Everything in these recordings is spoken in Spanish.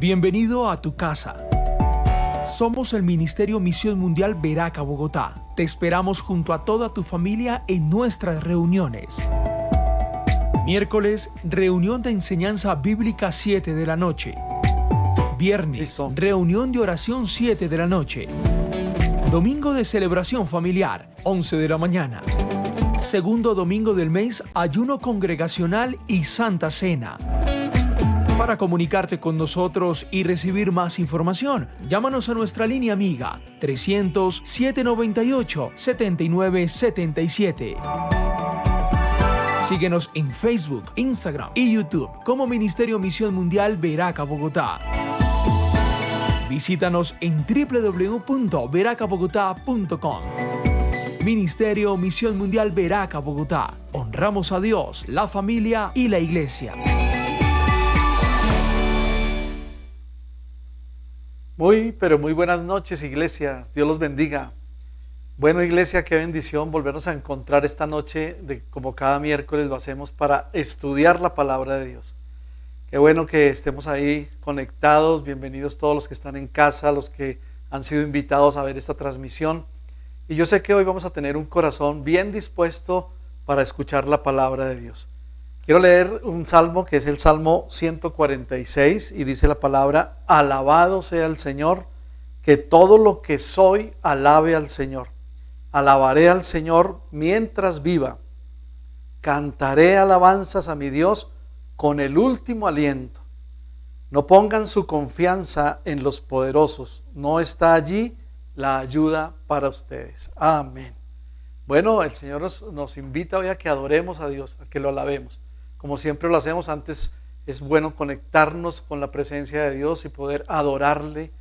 Bienvenido a tu casa. Somos el Ministerio Misión Mundial Veraca Bogotá. Te esperamos junto a toda tu familia en nuestras reuniones. Miércoles, reunión de enseñanza bíblica 7 de la noche. Viernes, reunión de oración 7 de la noche. Domingo de celebración familiar, 11 de la mañana. Segundo domingo del mes, ayuno congregacional y Santa Cena. Para comunicarte con nosotros y recibir más información, llámanos a nuestra línea amiga 300-798-7977. Síguenos en Facebook, Instagram y YouTube como Ministerio Misión Mundial Veraca Bogotá. Visítanos en www.veracabogotá.com. Ministerio Misión Mundial Veraca Bogotá. Honramos a Dios, la familia y la iglesia. Pero muy buenas noches, iglesia. Dios los bendiga. Bueno, iglesia, qué bendición volvernos a encontrar esta noche, como cada miércoles lo hacemos, para estudiar la palabra de Dios. Qué bueno que estemos ahí conectados. Bienvenidos todos los que están en casa, los que han sido invitados a ver esta transmisión. Y yo sé que hoy vamos a tener un corazón bien dispuesto para escuchar la palabra de Dios. Quiero leer un salmo que es el Salmo 146 y dice la palabra: alabado sea el Señor, que todo lo que soy alabe al Señor. Alabaré al Señor mientras viva. Cantaré alabanzas a mi Dios con el último aliento. No pongan su confianza en los poderosos. No está allí la ayuda para ustedes. Amén. Bueno, el Señor nos invita hoy a que adoremos a Dios, a que lo alabemos. Como siempre lo hacemos, antes es bueno conectarnos con la presencia de Dios y poder adorarle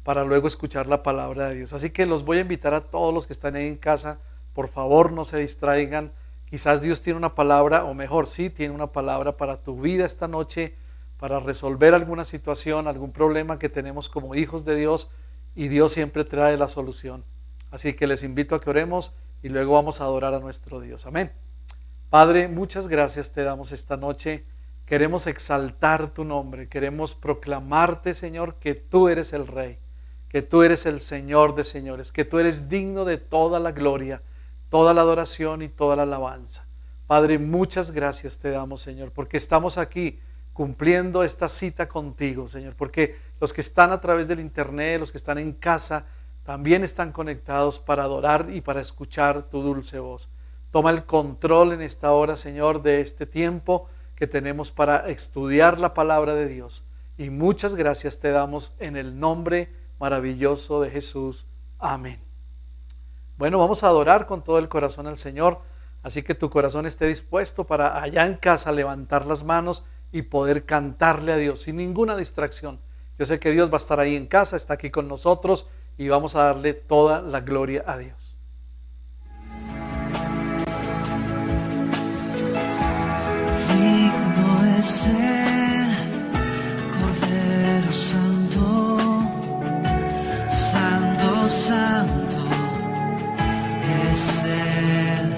para luego escuchar la palabra de Dios. Así que los voy a invitar a todos los que están ahí en casa, por favor no se distraigan. Quizás Dios tiene una palabra, o mejor, sí tiene una palabra para tu vida esta noche, para resolver alguna situación, algún problema que tenemos como hijos de Dios, y Dios siempre trae la solución. Así que les invito a que oremos y luego vamos a adorar a nuestro Dios. Amén. Padre, muchas gracias te damos esta noche. Queremos exaltar tu nombre, queremos proclamarte, Señor, que tú eres el Rey, que tú eres el Señor de señores, que tú eres digno de toda la gloria, toda la adoración y toda la alabanza. Padre, muchas gracias te damos, Señor, porque estamos aquí cumpliendo esta cita contigo, Señor, porque los que están a través del internet, los que están en casa, también están conectados para adorar y para escuchar tu dulce voz. Toma el control en esta hora, Señor, de este tiempo que tenemos para estudiar la palabra de Dios. Y muchas gracias te damos en el nombre maravilloso de Jesús. Amén. Bueno, vamos a adorar con todo el corazón al Señor. Así que tu corazón esté dispuesto para allá en casa levantar las manos y poder cantarle a Dios sin ninguna distracción. Yo sé que Dios va a estar ahí en casa, está aquí con nosotros y vamos a darle toda la gloria a Dios. Digno es el Cordero Santo, Santo, Santo es Él.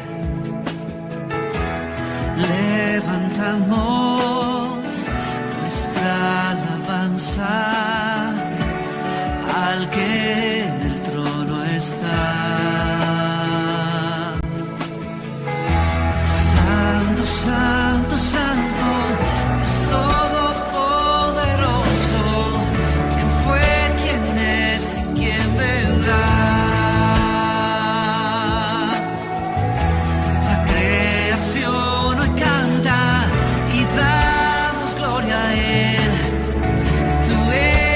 Levantamos nuestra alabanza al que en el trono está. Santo, Santo, Santo, Dios Todopoderoso, ¿quién fue, quién es y quién vendrá? La creación hoy canta y damos gloria a Él. Tú eres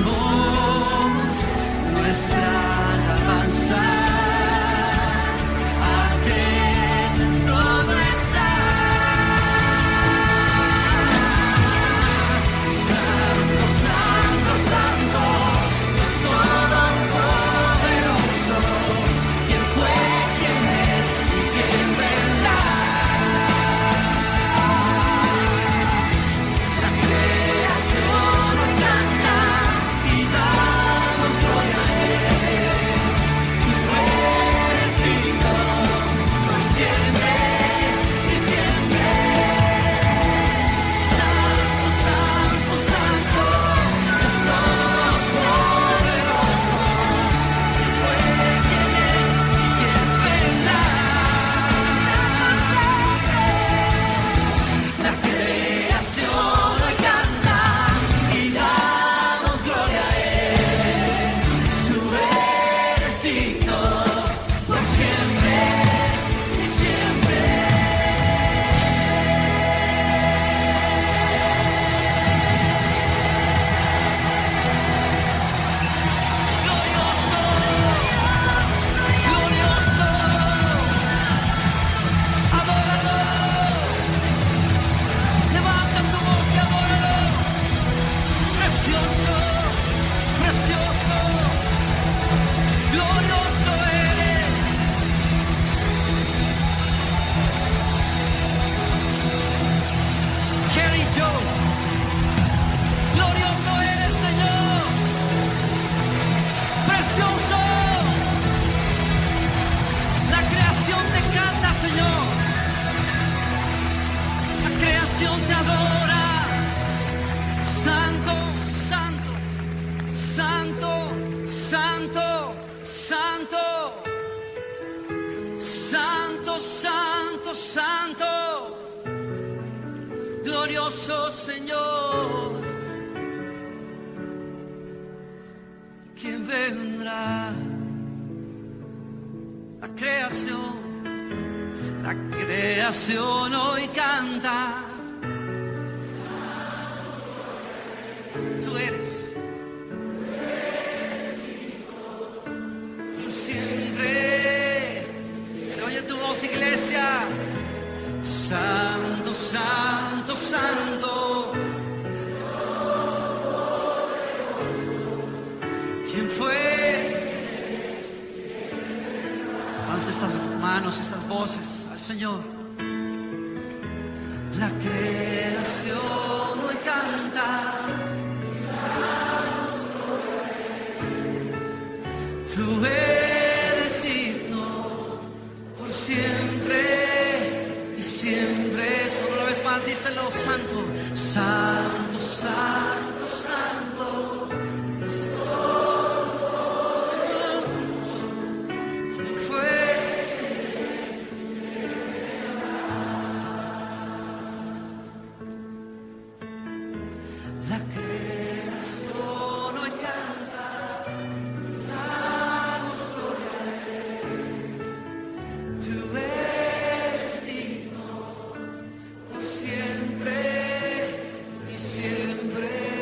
elevamos nuestra alabanza a quien todo está. Santo, santo, santo, todopoderoso, ¿quién fue, quién es y quién vendrá? La creación hoy canta y damos gloria a Él. Tú eres digno por siempre y siempre. Santo, santo, santo, Dios todopoderoso, ¿quién fue, quién es y quién vendrá? La creación hoy canta y damos gloria a Él. Tú eres digno por siempre y siempre. Glorioso, glorioso, adóralo. Levanta tu voz y adóralo. Precioso, precioso, glorioso eres. Kerry Joe, glorioso eres, Señor. Precioso. La creación te canta, Señor. La creación te adora. Santo, santo, santo, santo, santo, santo, santo, santo, glorioso Señor. ¿Quién vendrá? La creación hoy canta. Tú eres por siempre. Se oye tu voz, iglesia. Santo, santo, santo. ¿Quién fue? Alza esas manos, esas voces al Señor. La creación hoy canta. Tú eres digno por siempre y siempre. Solo una vez más, díselo, santo, santo, santo, santo. ¿Quién fue? La creación hoy canta. Tú eres digno por siempre y siempre.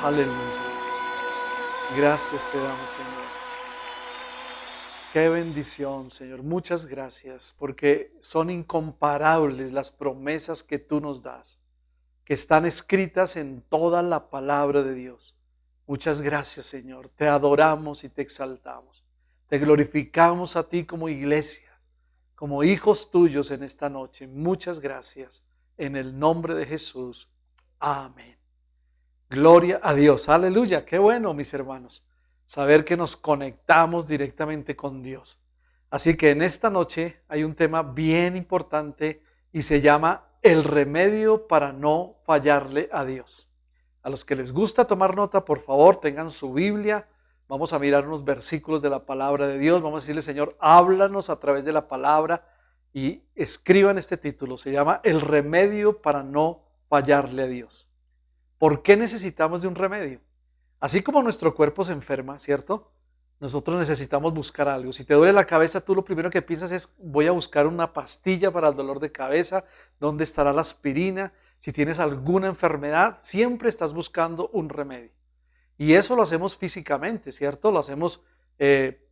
Aleluya. Gracias te damos, Señor. Qué bendición, Señor. Muchas gracias, porque son incomparables las promesas que tú nos das, que están escritas en toda la palabra de Dios. Muchas gracias, Señor. Te adoramos y te exaltamos. Te glorificamos a ti como iglesia, como hijos tuyos en esta noche. Muchas gracias. En el nombre de Jesús. Amén. Gloria a Dios. Aleluya. Qué bueno, mis hermanos, saber que nos conectamos directamente con Dios. Así que en esta noche hay un tema bien importante y se llama el remedio para no fallarle a Dios. A los que les gusta tomar nota, por favor, tengan su Biblia. Vamos a mirar unos versículos de la palabra de Dios. Vamos a decirle, Señor, háblanos a través de la palabra, y escriban este título. Se llama el remedio para no fallarle a Dios. ¿Por qué necesitamos de un remedio? Así como nuestro cuerpo se enferma, ¿cierto? Nosotros necesitamos buscar algo. Si te duele la cabeza, tú lo primero que piensas es, voy a buscar una pastilla para el dolor de cabeza. ¿Dónde estará la aspirina? Si tienes alguna enfermedad, siempre estás buscando un remedio. Y eso lo hacemos físicamente, ¿cierto? Lo hacemos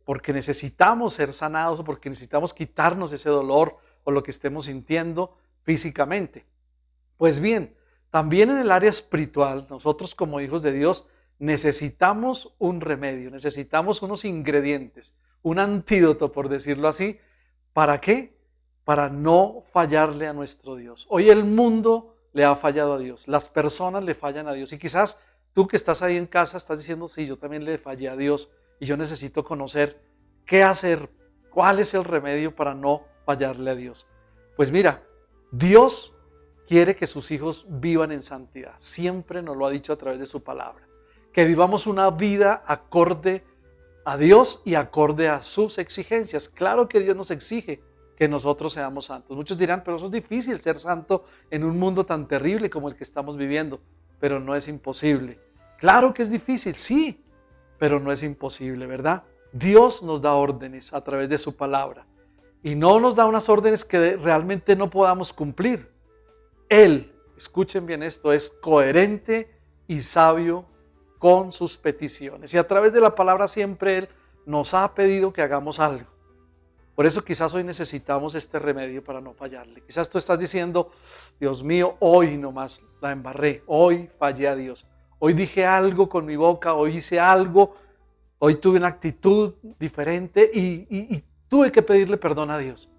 porque necesitamos ser sanados o porque necesitamos quitarnos ese dolor o lo que estemos sintiendo físicamente. Pues bien, también en el área espiritual, nosotros como hijos de Dios necesitamos un remedio, necesitamos unos ingredientes, un antídoto, por decirlo así. ¿Para qué? Para no fallarle a nuestro Dios. Hoy el mundo le ha fallado a Dios, las personas le fallan a Dios, y quizás tú que estás ahí en casa estás diciendo, sí, yo también le fallé a Dios y yo necesito conocer qué hacer, cuál es el remedio para no fallarle a Dios. Pues mira, Dios quiere que sus hijos vivan en santidad. Siempre nos lo ha dicho a través de su palabra. Que vivamos una vida acorde a Dios y acorde a sus exigencias. Claro que Dios nos exige que nosotros seamos santos. Muchos dirán, pero eso es difícil, ser santo en un mundo tan terrible como el que estamos viviendo. Pero no es imposible. Claro que es difícil, sí, pero no es imposible, ¿verdad? Dios nos da órdenes a través de su palabra y no nos da unas órdenes que realmente no podamos cumplir. Él, escuchen bien esto, es coherente y sabio con sus peticiones, y a través de la palabra siempre Él nos ha pedido que hagamos algo. Por eso quizás hoy necesitamos este remedio para no fallarle. Quizás tú estás diciendo, Dios mío, hoy nomás la embarré, hoy fallé a Dios. Hoy dije algo con mi boca, hoy hice algo, hoy tuve una actitud diferente y tuve que pedirle perdón a Dios.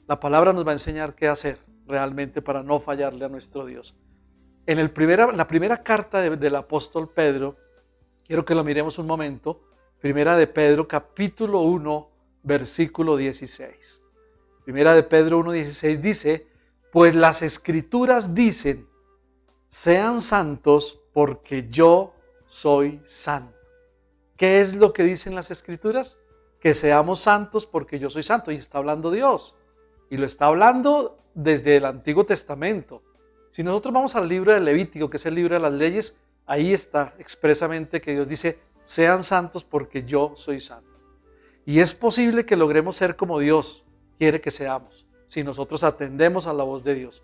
La palabra nos va a enseñar qué hacer realmente para no fallarle a nuestro Dios. En la primera carta del apóstol Pedro, quiero que lo miremos un momento, primera de Pedro, capítulo 1, versículo 16. Primera de Pedro 1, 16 dice, pues las Escrituras dicen, sean santos porque yo soy santo. ¿Qué es lo que dicen las Escrituras? Que seamos santos porque yo soy santo. Y está hablando Dios. Y lo está hablando desde el Antiguo Testamento. Si nosotros vamos al libro de Levítico, que es el libro de las leyes, ahí está expresamente que Dios dice, sean santos porque yo soy santo. Y es posible que logremos ser como Dios quiere que seamos, si nosotros atendemos a la voz de Dios.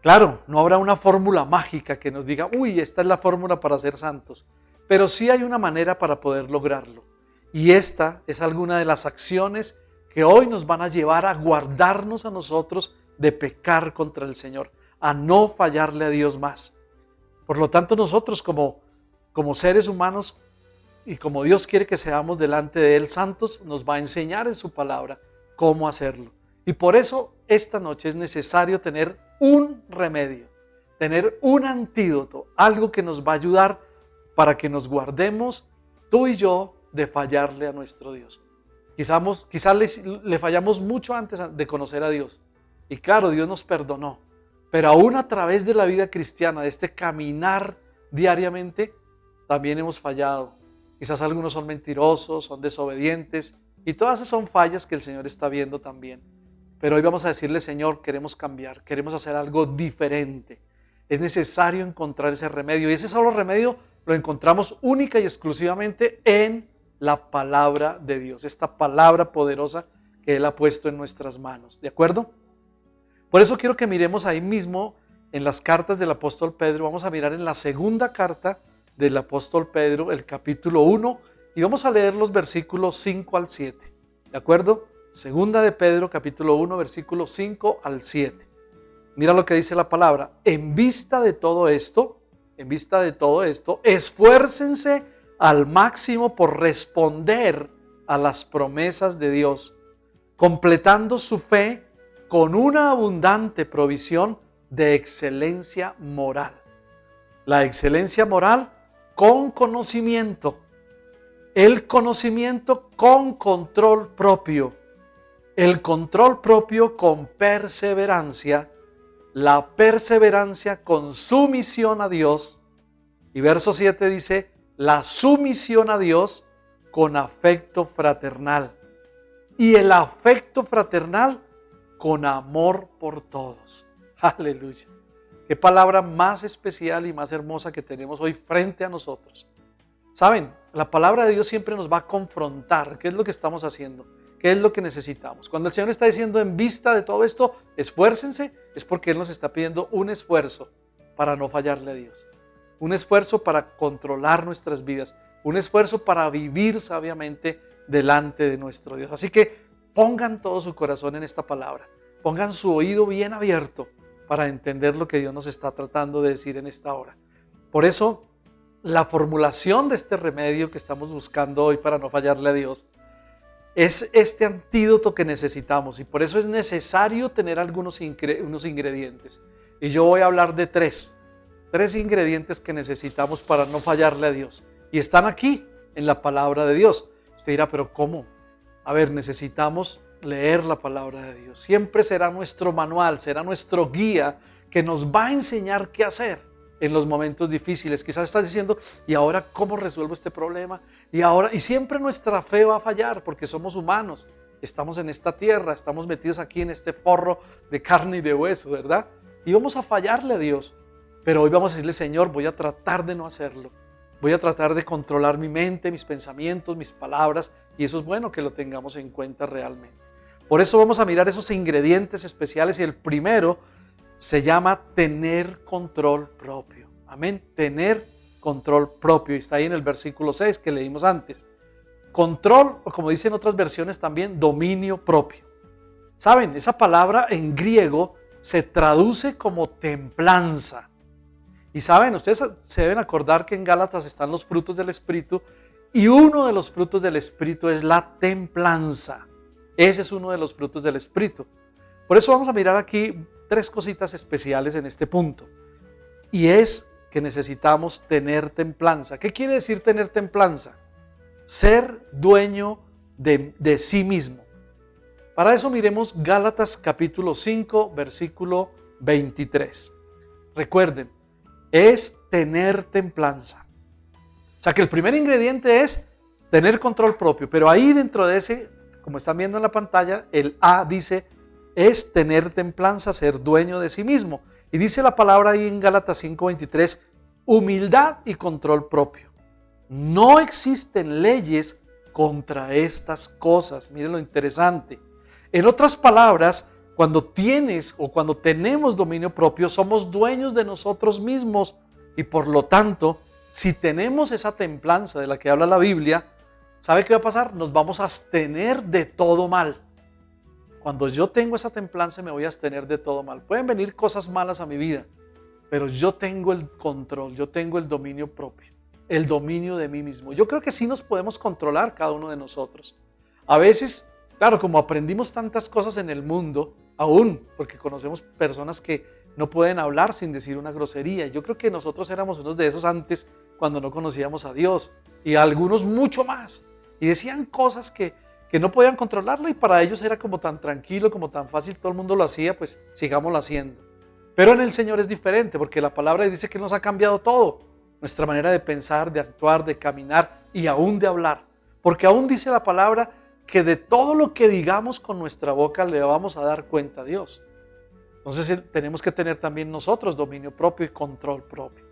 Claro, no habrá una fórmula mágica que nos diga, uy, esta es la fórmula para ser santos, pero sí hay una manera para poder lograrlo. Y esta es alguna de las acciones que hoy nos van a llevar a guardarnos a nosotros de pecar contra el Señor, a no fallarle a Dios más. Por lo tanto, nosotros como seres humanos y como Dios quiere que seamos delante de Él santos, nos va a enseñar en su palabra cómo hacerlo. Y por eso esta noche es necesario tener un remedio, tener un antídoto, algo que nos va a ayudar para que nos guardemos tú y yo de fallarle a nuestro Dios. Quizás le fallamos mucho antes de conocer a Dios. Y claro, Dios nos perdonó. Pero aún a través de la vida cristiana, de este caminar diariamente, también hemos fallado. Quizás algunos son mentirosos, son desobedientes, y todas esas son fallas que el Señor está viendo también. Pero hoy vamos a decirle, Señor, queremos cambiar, queremos hacer algo diferente. Es necesario encontrar ese remedio, y ese solo remedio lo encontramos única y exclusivamente en la palabra de Dios, esta palabra poderosa que Él ha puesto en nuestras manos. ¿De acuerdo? Por eso quiero que miremos ahí mismo en las cartas del apóstol Pedro. Vamos a mirar en la segunda carta del apóstol Pedro, el capítulo 1, y vamos a leer los versículos 5 al 7. ¿De acuerdo? Segunda de Pedro, capítulo 1, versículos 5 al 7. Mira lo que dice la palabra. En vista de todo esto, esfuércense al máximo por responder a las promesas de Dios, completando su fe con una abundante provisión de excelencia moral. La excelencia moral con conocimiento, el conocimiento con control propio, el control propio con perseverancia, la perseverancia con sumisión a Dios, y verso 7 dice, la sumisión a Dios con afecto fraternal, y el afecto fraternal con amor por todos. Aleluya. Qué palabra más especial y más hermosa que tenemos hoy frente a nosotros. Saben, la palabra de Dios siempre nos va a confrontar. ¿Qué es lo que estamos haciendo? ¿Qué es lo que necesitamos? Cuando el Señor está diciendo en vista de todo esto, esfuércense, es porque Él nos está pidiendo un esfuerzo para no fallarle a Dios. Un esfuerzo para controlar nuestras vidas. Un esfuerzo para vivir sabiamente delante de nuestro Dios. Así que pongan todo su corazón en esta palabra. Pongan su oído bien abierto para entender lo que Dios nos está tratando de decir en esta hora. Por eso, la formulación de este remedio que estamos buscando hoy para no fallarle a Dios es este antídoto que necesitamos, y por eso es necesario tener unos ingredientes. Y yo voy a hablar de tres ingredientes que necesitamos para no fallarle a Dios. Y están aquí en la palabra de Dios. Usted dirá, ¿pero cómo? A ver, necesitamos leer la palabra de Dios. Siempre será nuestro manual, será nuestro guía que nos va a enseñar qué hacer en los momentos difíciles. Quizás estás diciendo, ¿y ahora cómo resuelvo este problema? Y siempre nuestra fe va a fallar porque somos humanos. Estamos en esta tierra, estamos metidos aquí en este forro de carne y de hueso, ¿verdad? Y vamos a fallarle a Dios. Pero hoy vamos a decirle, Señor, voy a tratar de no hacerlo. Voy a tratar de controlar mi mente, mis pensamientos, mis palabras, y eso es bueno que lo tengamos en cuenta realmente. Por eso vamos a mirar esos ingredientes especiales, y el primero se llama tener control propio. Amén, tener control propio, y está ahí en el versículo 6 que leímos antes. Control, o como dicen otras versiones también, dominio propio. ¿Saben? Esa palabra en griego se traduce como templanza. Y saben, ustedes se deben acordar que en Gálatas están los frutos del Espíritu, y uno de los frutos del Espíritu es la templanza. Ese es uno de los frutos del Espíritu. Por eso vamos a mirar aquí tres cositas especiales en este punto. Y es que necesitamos tener templanza. ¿Qué quiere decir tener templanza? Ser dueño de sí mismo. Para eso miremos Gálatas capítulo 5, versículo 23. Recuerden, es tener templanza. O sea que el primer ingrediente es tener control propio, pero ahí dentro de ese, como están viendo en la pantalla, el A dice, es tener templanza, ser dueño de sí mismo. Y dice la palabra ahí en Gálatas 5:23, humildad y control propio. No existen leyes contra estas cosas. Miren lo interesante. En otras palabras, cuando tienes o cuando tenemos dominio propio, somos dueños de nosotros mismos, y por lo tanto, si tenemos esa templanza de la que habla la Biblia, ¿sabe qué va a pasar? Nos vamos a abstener de todo mal. Cuando yo tengo esa templanza, me voy a abstener de todo mal. Pueden venir cosas malas a mi vida, pero yo tengo el control, yo tengo el dominio propio, el dominio de mí mismo. Yo creo que sí nos podemos controlar cada uno de nosotros. A veces, claro, como aprendimos tantas cosas en el mundo, aún porque conocemos personas que no pueden hablar sin decir una grosería. Yo creo que nosotros éramos unos de esos antes, cuando no conocíamos a Dios, y algunos mucho más. Y decían cosas que no podían controlarlo, y para ellos era como tan tranquilo, como tan fácil, todo el mundo lo hacía, pues sigámoslo haciendo. Pero en el Señor es diferente, porque la palabra dice que nos ha cambiado todo. Nuestra manera de pensar, de actuar, de caminar y aún de hablar. Porque aún dice la palabra que de todo lo que digamos con nuestra boca le vamos a dar cuenta a Dios. Entonces tenemos que tener también nosotros dominio propio y control propio.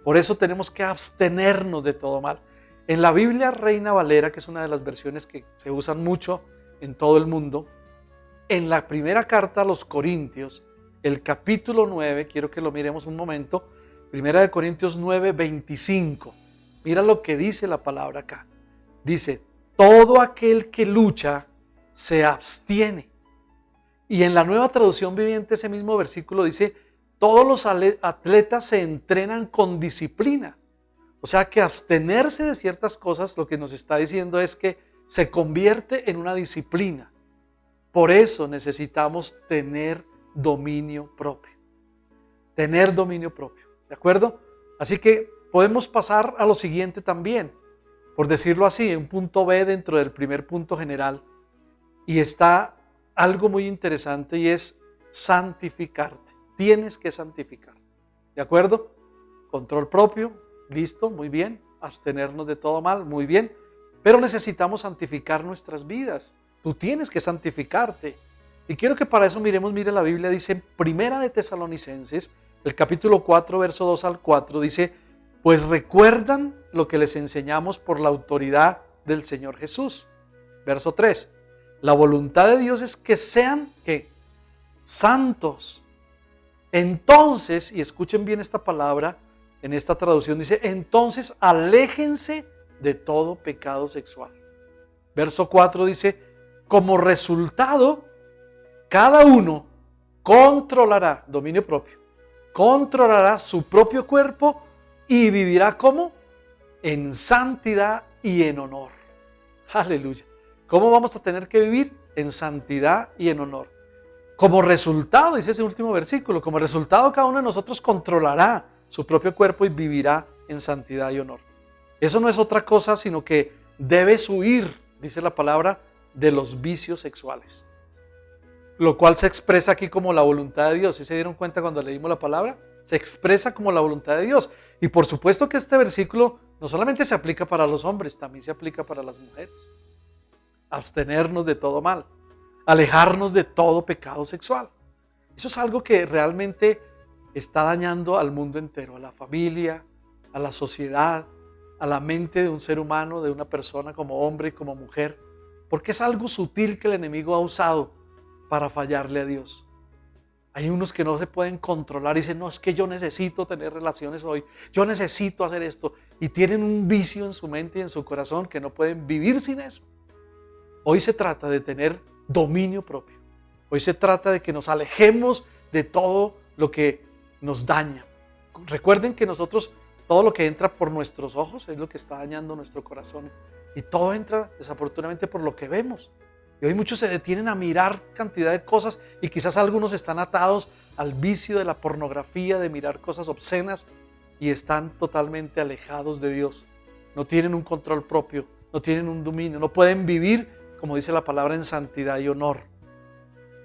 Por eso tenemos que abstenernos de todo mal. En la Biblia Reina Valera, que es una de las versiones que se usan mucho en todo el mundo, en la primera carta a los Corintios, el capítulo 9, quiero que lo miremos un momento, primera de Corintios 9, 25. Mira lo que dice la palabra acá. Dice, todo aquel que lucha se abstiene. Y en la Nueva Traducción Viviente ese mismo versículo dice, todos los atletas se entrenan con disciplina. O sea que abstenerse de ciertas cosas, lo que nos está diciendo es que se convierte en una disciplina. Por eso necesitamos tener dominio propio. Tener dominio propio, ¿de acuerdo? Así que podemos pasar a lo siguiente también, por decirlo así, un punto B dentro del primer punto general. Y está algo muy interesante y es santificarte. Tienes que santificarte, ¿de acuerdo? Control propio, listo, muy bien. Abstenernos de todo mal, muy bien. Pero necesitamos santificar nuestras vidas. Tú tienes que santificarte. Y quiero que para eso mire la Biblia, dice en Primera de Tesalonicenses, el capítulo 4, verso 2 al 4, dice, pues recuerdan lo que les enseñamos por la autoridad del Señor Jesús. Verso 3, la voluntad de Dios es que sean, ¿qué? Santos. Entonces, y escuchen bien esta palabra, en esta traducción dice, entonces aléjense de todo pecado sexual. Verso 4 dice, como resultado, cada uno controlará, dominio propio, controlará su propio cuerpo y vivirá ¿cómo? En santidad y en honor. Aleluya. ¿Cómo vamos a tener que vivir? En santidad y en honor. Como resultado, dice ese último versículo, como resultado cada uno de nosotros controlará su propio cuerpo y vivirá en santidad y honor. Eso no es otra cosa, sino que debes huir, dice la palabra, de los vicios sexuales. Lo cual se expresa aquí como la voluntad de Dios. ¿Sí se dieron cuenta cuando leímos la palabra? Se expresa como la voluntad de Dios. Y por supuesto que este versículo no solamente se aplica para los hombres, también se aplica para las mujeres. Abstenernos de todo mal. Alejarnos de todo pecado sexual. Eso es algo que realmente está dañando al mundo entero, a la familia, a la sociedad, a la mente de un ser humano, de una persona como hombre y como mujer, porque es algo sutil que el enemigo ha usado para fallarle a Dios. Hay unos que no se pueden controlar y dicen, no, es que yo necesito tener relaciones hoy, yo necesito hacer esto, y tienen un vicio en su mente y en su corazón que no pueden vivir sin eso. Hoy se trata de tener dominio propio. Hoy se trata de que nos alejemos de todo lo que nos daña. Recuerden que nosotros, todo lo que entra por nuestros ojos es lo que está dañando nuestro corazón. Y todo entra desafortunadamente por lo que vemos. Y hoy muchos se detienen a mirar cantidad de cosas y quizás algunos están atados al vicio de la pornografía, de mirar cosas obscenas y están totalmente alejados de Dios. No tienen un control propio, no tienen un dominio, no pueden vivir, como dice la palabra, en santidad y honor.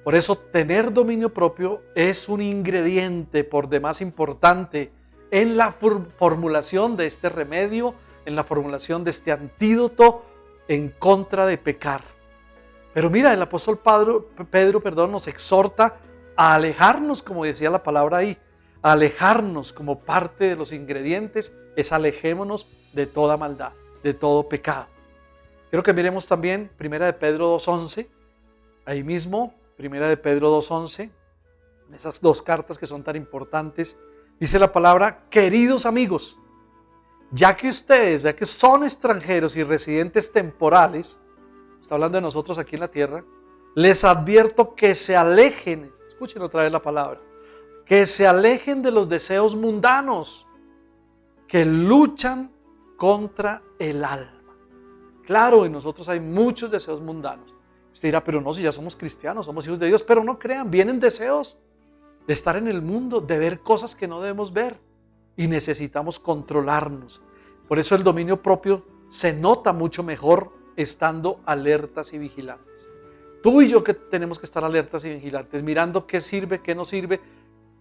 Por eso tener dominio propio es un ingrediente por demás importante en la formulación de este remedio, en la formulación de este antídoto en contra de pecar. Pero mira, el apóstol Pedro, nos exhorta a alejarnos, como decía la palabra ahí, a alejarnos como parte de los ingredientes, es alejémonos de toda maldad, de todo pecado. Quiero que miremos también 1 de Pedro 2.11, ahí mismo, 1 de Pedro 2.11, en esas dos cartas que son tan importantes, dice la palabra, queridos amigos, ya que son extranjeros y residentes temporales, está hablando de nosotros aquí en la tierra, les advierto que se alejen, escuchen otra vez la palabra, que se alejen de los deseos mundanos que luchan contra el alma. Claro, en nosotros hay muchos deseos mundanos. Usted dirá, pero no, si ya somos cristianos, somos hijos de Dios, pero no crean, vienen deseos de estar en el mundo, de ver cosas que no debemos ver y necesitamos controlarnos. Por eso el dominio propio se nota mucho mejor estando alertas y vigilantes. Tú y yo que tenemos que estar alertas y vigilantes, mirando qué sirve, qué no sirve,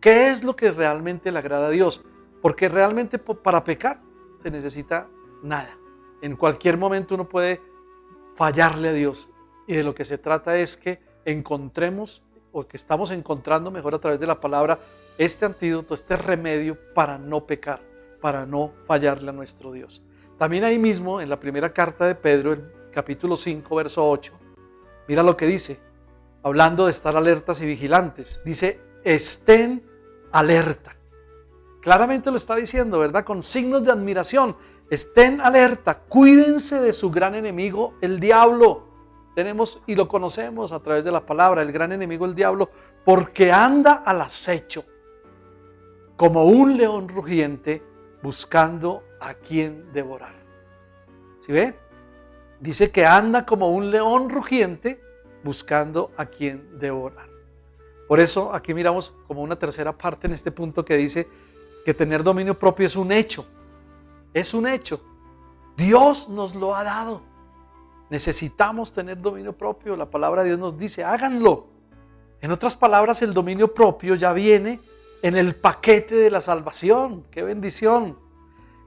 qué es lo que realmente le agrada a Dios. Porque realmente para pecar se necesita nada. En cualquier momento uno puede fallarle a Dios. Y de lo que se trata es que encontremos, o que estamos encontrando mejor a través de la palabra, este antídoto, este remedio para no pecar, para no fallarle a nuestro Dios. También ahí mismo, en la primera carta de Pedro, el capítulo 5, verso 8, mira lo que dice, hablando de estar alertas y vigilantes. Dice, estén alerta. Claramente lo está diciendo, ¿verdad? Con signos de admiración. Estén alerta, cuídense de su gran enemigo, el diablo. Tenemos y lo conocemos a través de la palabra, el gran enemigo, el diablo, porque anda al acecho, como un león rugiente, buscando a quien devorar. ¿Sí ve? Dice que anda como un león rugiente, buscando a quien devorar. Por eso aquí miramos como una tercera parte en este punto que dice que tener dominio propio es un hecho. Es un hecho. Dios nos lo ha dado. Necesitamos tener dominio propio. La palabra de Dios nos dice, háganlo. En otras palabras, el dominio propio ya viene en el paquete de la salvación. ¡Qué bendición!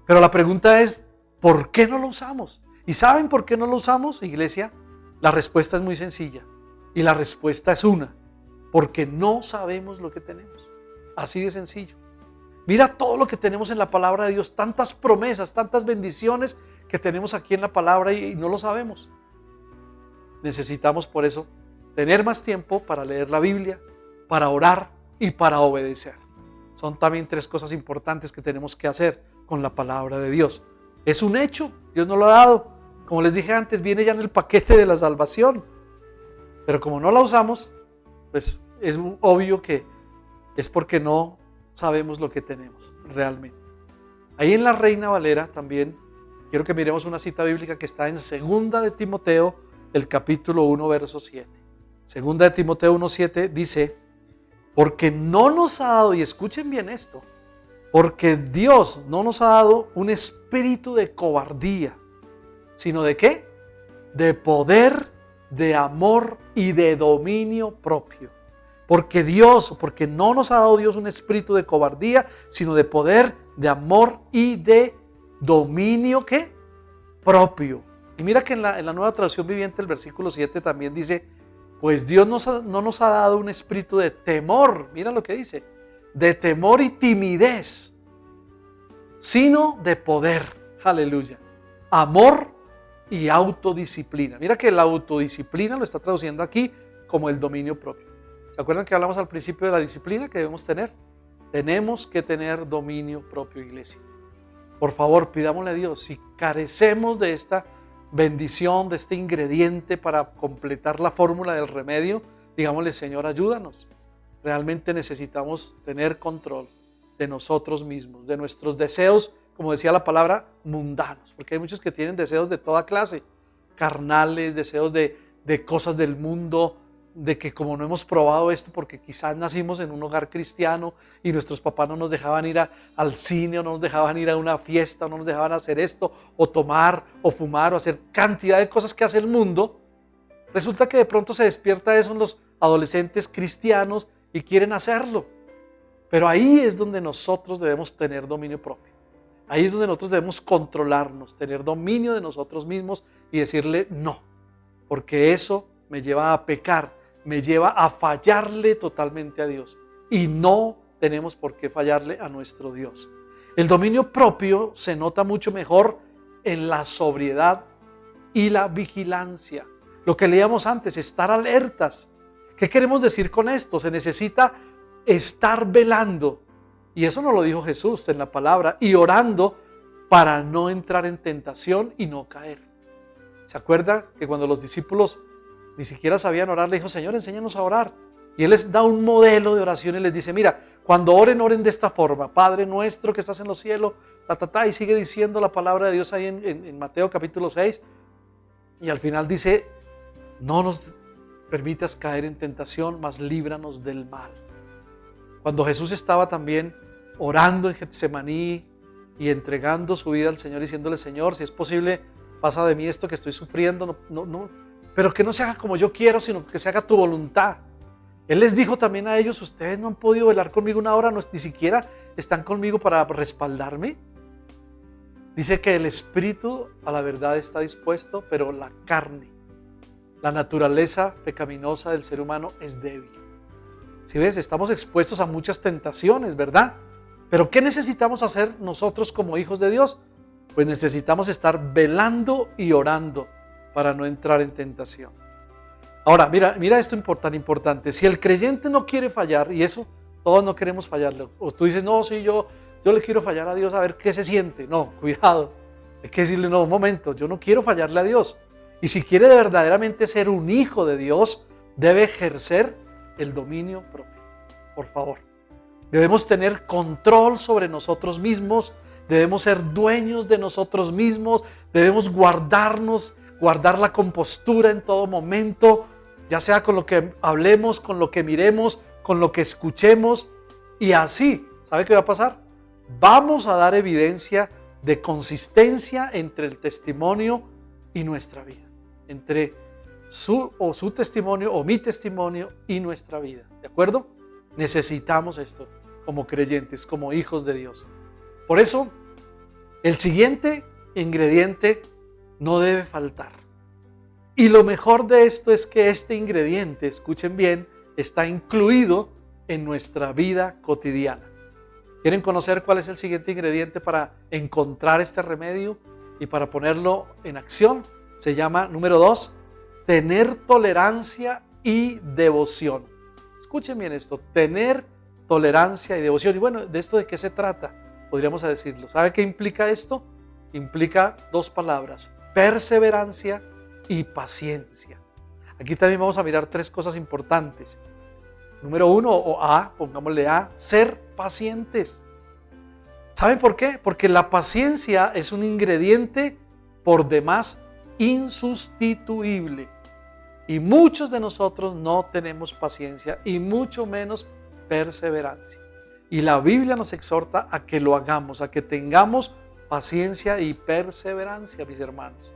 Pero la pregunta es, ¿por qué no lo usamos? ¿Y saben por qué no lo usamos, iglesia? La respuesta es muy sencilla. Y la respuesta es una. Porque no sabemos lo que tenemos. Así de sencillo. Mira todo lo que tenemos en la palabra de Dios. Tantas promesas, tantas bendiciones que tenemos aquí en la palabra y no lo sabemos. Necesitamos por eso tener más tiempo para leer la Biblia, para orar y para obedecer. Son también tres cosas importantes que tenemos que hacer con la palabra de Dios. Es un hecho, Dios nos lo ha dado. Como les dije antes, viene ya en el paquete de la salvación. Pero como no la usamos, pues es obvio que es porque no sabemos lo que tenemos realmente. Ahí en la Reina Valera también quiero que miremos una cita bíblica que está en 2 de Timoteo, el capítulo 1, verso 7. 2 de Timoteo 1:7 dice, porque no nos ha dado, y escuchen bien esto, porque Dios no nos ha dado un espíritu de cobardía, sino ¿de qué? De poder, de amor y de dominio propio. Porque no nos ha dado Dios un espíritu de cobardía, sino de poder, de amor y de dominio, ¿qué? Propio. Y mira que en la Nueva Traducción Viviente, el versículo 7 también dice, pues Dios no nos ha dado un espíritu de temor, mira lo que dice, de temor y timidez, sino de poder, aleluya, amor y autodisciplina. Mira que la autodisciplina lo está traduciendo aquí como el dominio propio. ¿Se acuerdan que hablamos al principio de la disciplina que debemos tener? Tenemos que tener dominio propio, iglesia. Por favor, pidámosle a Dios, si carecemos de esta bendición, de este ingrediente para completar la fórmula del remedio, digámosle, Señor, ayúdanos. Realmente necesitamos tener control de nosotros mismos, de nuestros deseos, como decía la palabra, mundanos, porque hay muchos que tienen deseos de toda clase, carnales, deseos de cosas del mundo, de que como no hemos probado esto, porque quizás nacimos en un hogar cristiano y nuestros papás no nos dejaban ir al cine, o no nos dejaban ir a una fiesta, o no nos dejaban hacer esto, o tomar, o fumar, o hacer cantidad de cosas que hace el mundo, resulta que de pronto se despierta eso en los adolescentes cristianos y quieren hacerlo. Pero ahí es donde nosotros debemos tener dominio propio. Ahí es donde nosotros debemos controlarnos, tener dominio de nosotros mismos y decirle no, porque eso me lleva a pecar, me lleva a fallarle totalmente a Dios. Y no tenemos por qué fallarle a nuestro Dios. El dominio propio se nota mucho mejor en la sobriedad y la vigilancia. Lo que leíamos antes, estar alertas. ¿Qué queremos decir con esto? Se necesita estar velando. Y eso nos lo dijo Jesús en la palabra. Y orando para no entrar en tentación y no caer. ¿Se acuerda que cuando los discípulos ni siquiera sabían orar, le dijo, Señor, enséñanos a orar? Y Él les da un modelo de oración y les dice, mira, cuando oren, oren de esta forma. Padre nuestro que estás en los cielos, y sigue diciendo la palabra de Dios ahí en Mateo capítulo 6. Y al final dice, no nos permitas caer en tentación, mas líbranos del mal. Cuando Jesús estaba también orando en Getsemaní y entregando su vida al Señor, diciéndole, Señor, si es posible, pasa de mí esto que estoy sufriendo, pero que no se haga como yo quiero, sino que se haga tu voluntad. Él les dijo también a ellos, ustedes no han podido velar conmigo una hora, ni siquiera están conmigo para respaldarme. Dice que el espíritu a la verdad está dispuesto, pero la carne, la naturaleza pecaminosa del ser humano es débil. Si ves, estamos expuestos a muchas tentaciones, ¿verdad? Pero ¿qué necesitamos hacer nosotros como hijos de Dios? Pues necesitamos estar velando y orando para no entrar en tentación. Ahora, mira esto tan importante. Si el creyente no quiere fallar, y eso todos no queremos fallarle, o tú dices, no, sí, yo yo le quiero fallar a Dios a ver qué se siente. No, cuidado. Hay que decirle, no, un momento, yo no quiero fallarle a Dios. Y si quiere verdaderamente ser un hijo de Dios, debe ejercer el dominio propio. Por favor. Debemos tener control sobre nosotros mismos, debemos ser dueños de nosotros mismos, debemos guardar la compostura en todo momento, ya sea con lo que hablemos, con lo que miremos, con lo que escuchemos, y así, ¿sabe qué va a pasar? Vamos a dar evidencia de consistencia entre el testimonio y nuestra vida, entre su testimonio o mi testimonio y nuestra vida, ¿de acuerdo? Necesitamos esto como creyentes, como hijos de Dios. Por eso, el siguiente ingrediente no debe faltar. Y lo mejor de esto es que este ingrediente, escuchen bien, está incluido en nuestra vida cotidiana. ¿Quieren conocer cuál es el siguiente ingrediente para encontrar este remedio y para ponerlo en acción? Se llama, número 2, tener tolerancia y devoción. Escuchen bien esto, tener tolerancia y devoción. Y bueno, ¿de esto de qué se trata? Podríamos decirlo. ¿Sabe qué implica esto? Implica dos palabras, perseverancia y paciencia. Aquí también vamos a mirar tres cosas importantes. Número 1, o A, pongámosle A, ser pacientes. ¿Saben por qué? Porque la paciencia es un ingrediente por demás insustituible. Y muchos de nosotros no tenemos paciencia y mucho menos perseverancia. Y la Biblia nos exhorta a que lo hagamos, a que tengamos paciencia y perseverancia, mis hermanos.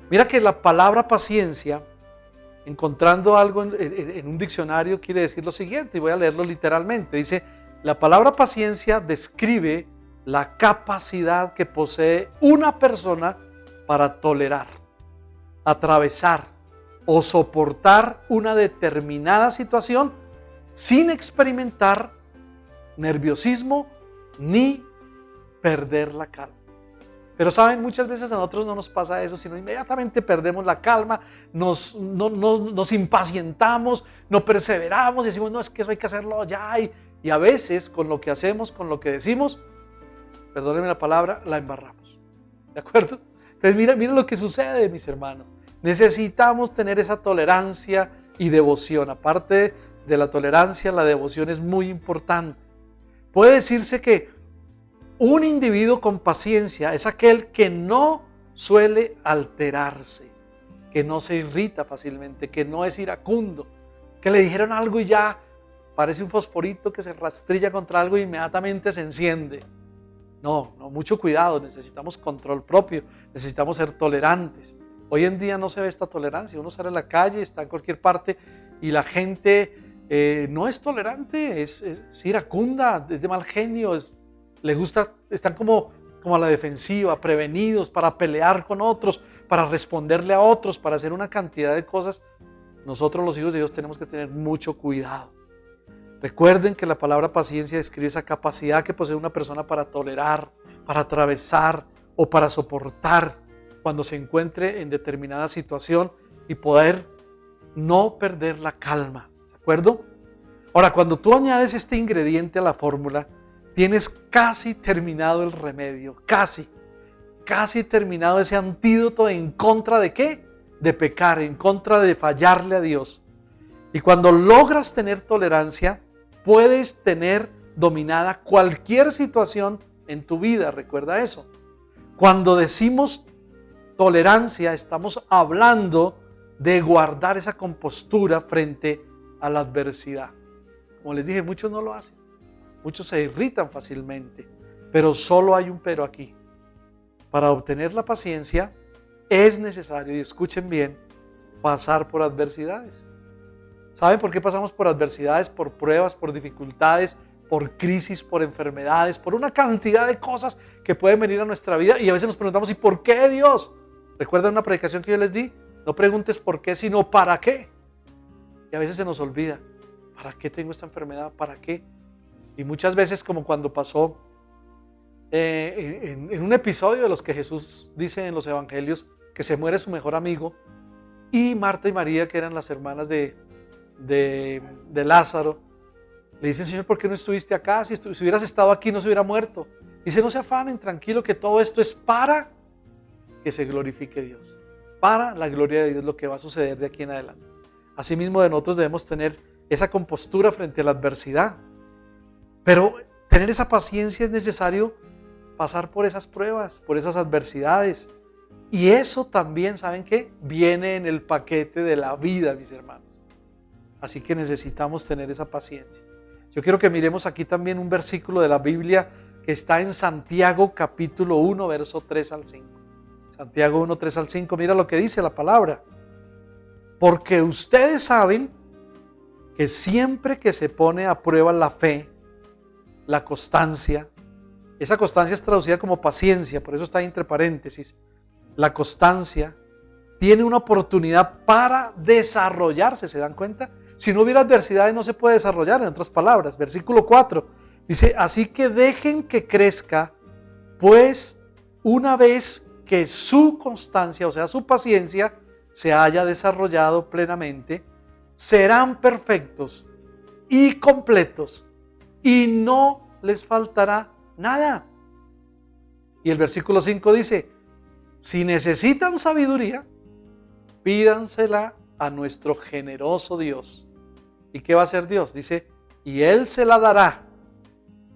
Mira que la palabra paciencia, encontrando algo en un diccionario, quiere decir lo siguiente, y voy a leerlo literalmente. Dice, la palabra paciencia describe la capacidad que posee una persona para tolerar, atravesar o soportar una determinada situación sin experimentar nerviosismo ni perder la calma. Pero saben, muchas veces a nosotros no nos pasa eso, sino inmediatamente perdemos la calma, nos impacientamos, no perseveramos y decimos, no, es que eso hay que hacerlo ya. Y a veces con lo que hacemos, con lo que decimos, perdónenme la palabra, la embarramos. ¿De acuerdo? Entonces mira lo que sucede, mis hermanos. Necesitamos tener esa tolerancia y devoción. Aparte de la tolerancia, la devoción es muy importante. Puede decirse que un individuo con paciencia es aquel que no suele alterarse, que no se irrita fácilmente, que no es iracundo, que le dijeron algo y ya parece un fosforito que se rastrilla contra algo e inmediatamente se enciende. No, mucho cuidado, necesitamos control propio, necesitamos ser tolerantes. Hoy en día no se ve esta tolerancia, uno sale a la calle, está en cualquier parte y la gente no es tolerante, es iracunda, es de mal genio, les gusta, están como a la defensiva, prevenidos para pelear con otros, para responderle a otros, para hacer una cantidad de cosas. Nosotros los hijos de Dios tenemos que tener mucho cuidado. Recuerden que la palabra paciencia describe esa capacidad que posee una persona para tolerar, para atravesar o para soportar cuando se encuentre en determinada situación y poder no perder la calma. ¿De acuerdo? Ahora, cuando tú añades este ingrediente a la fórmula, tienes casi terminado el remedio, casi terminado ese antídoto en contra de ¿qué? De pecar, en contra de fallarle a Dios. Y cuando logras tener tolerancia, puedes tener dominada cualquier situación en tu vida, recuerda eso. Cuando decimos tolerancia, estamos hablando de guardar esa compostura frente a la adversidad. Como les dije, muchos no lo hacen. Muchos se irritan fácilmente, pero solo hay un pero aquí. Para obtener la paciencia es necesario, y escuchen bien, pasar por adversidades. ¿Saben por qué pasamos por adversidades? Por pruebas, por dificultades, por crisis, por enfermedades, por una cantidad de cosas que pueden venir a nuestra vida y a veces nos preguntamos, ¿y por qué Dios? ¿Recuerdan una predicación que yo les di? No preguntes por qué, sino ¿para qué? Y a veces se nos olvida, ¿para qué tengo esta enfermedad? ¿Para qué? Y muchas veces, como cuando pasó en un episodio de los que Jesús dice en los evangelios, que se muere su mejor amigo, y Marta y María, que eran las hermanas de Lázaro, le dicen, Señor, ¿por qué no estuviste acá? Si hubieras estado aquí no se hubiera muerto. Dice, no se afanen, tranquilo, que todo esto es para que se glorifique Dios. Para la gloria de Dios lo que va a suceder de aquí en adelante. Asimismo, de nosotros debemos tener esa compostura frente a la adversidad. Pero tener esa paciencia es necesario pasar por esas pruebas, por esas adversidades. Y eso también, ¿saben qué? Viene en el paquete de la vida, mis hermanos. Así que necesitamos tener esa paciencia. Yo quiero que miremos aquí también un versículo de la Biblia que está en Santiago capítulo 1, verso 3 al 5. Santiago 1, 3 al 5, mira lo que dice la palabra. Porque ustedes saben que siempre que se pone a prueba la fe, la constancia, esa constancia es traducida como paciencia, por eso está entre paréntesis. La constancia tiene una oportunidad para desarrollarse, ¿se dan cuenta? Si no hubiera adversidades no se puede desarrollar, en otras palabras. Versículo 4 dice, así que dejen que crezca, pues una vez que su constancia, o sea, su paciencia, se haya desarrollado plenamente, serán perfectos y completos y no les faltará nada. Y el versículo 5 dice, si necesitan sabiduría, pídansela a nuestro generoso Dios. ¿Y qué va a hacer Dios? Dice, y Él se la dará,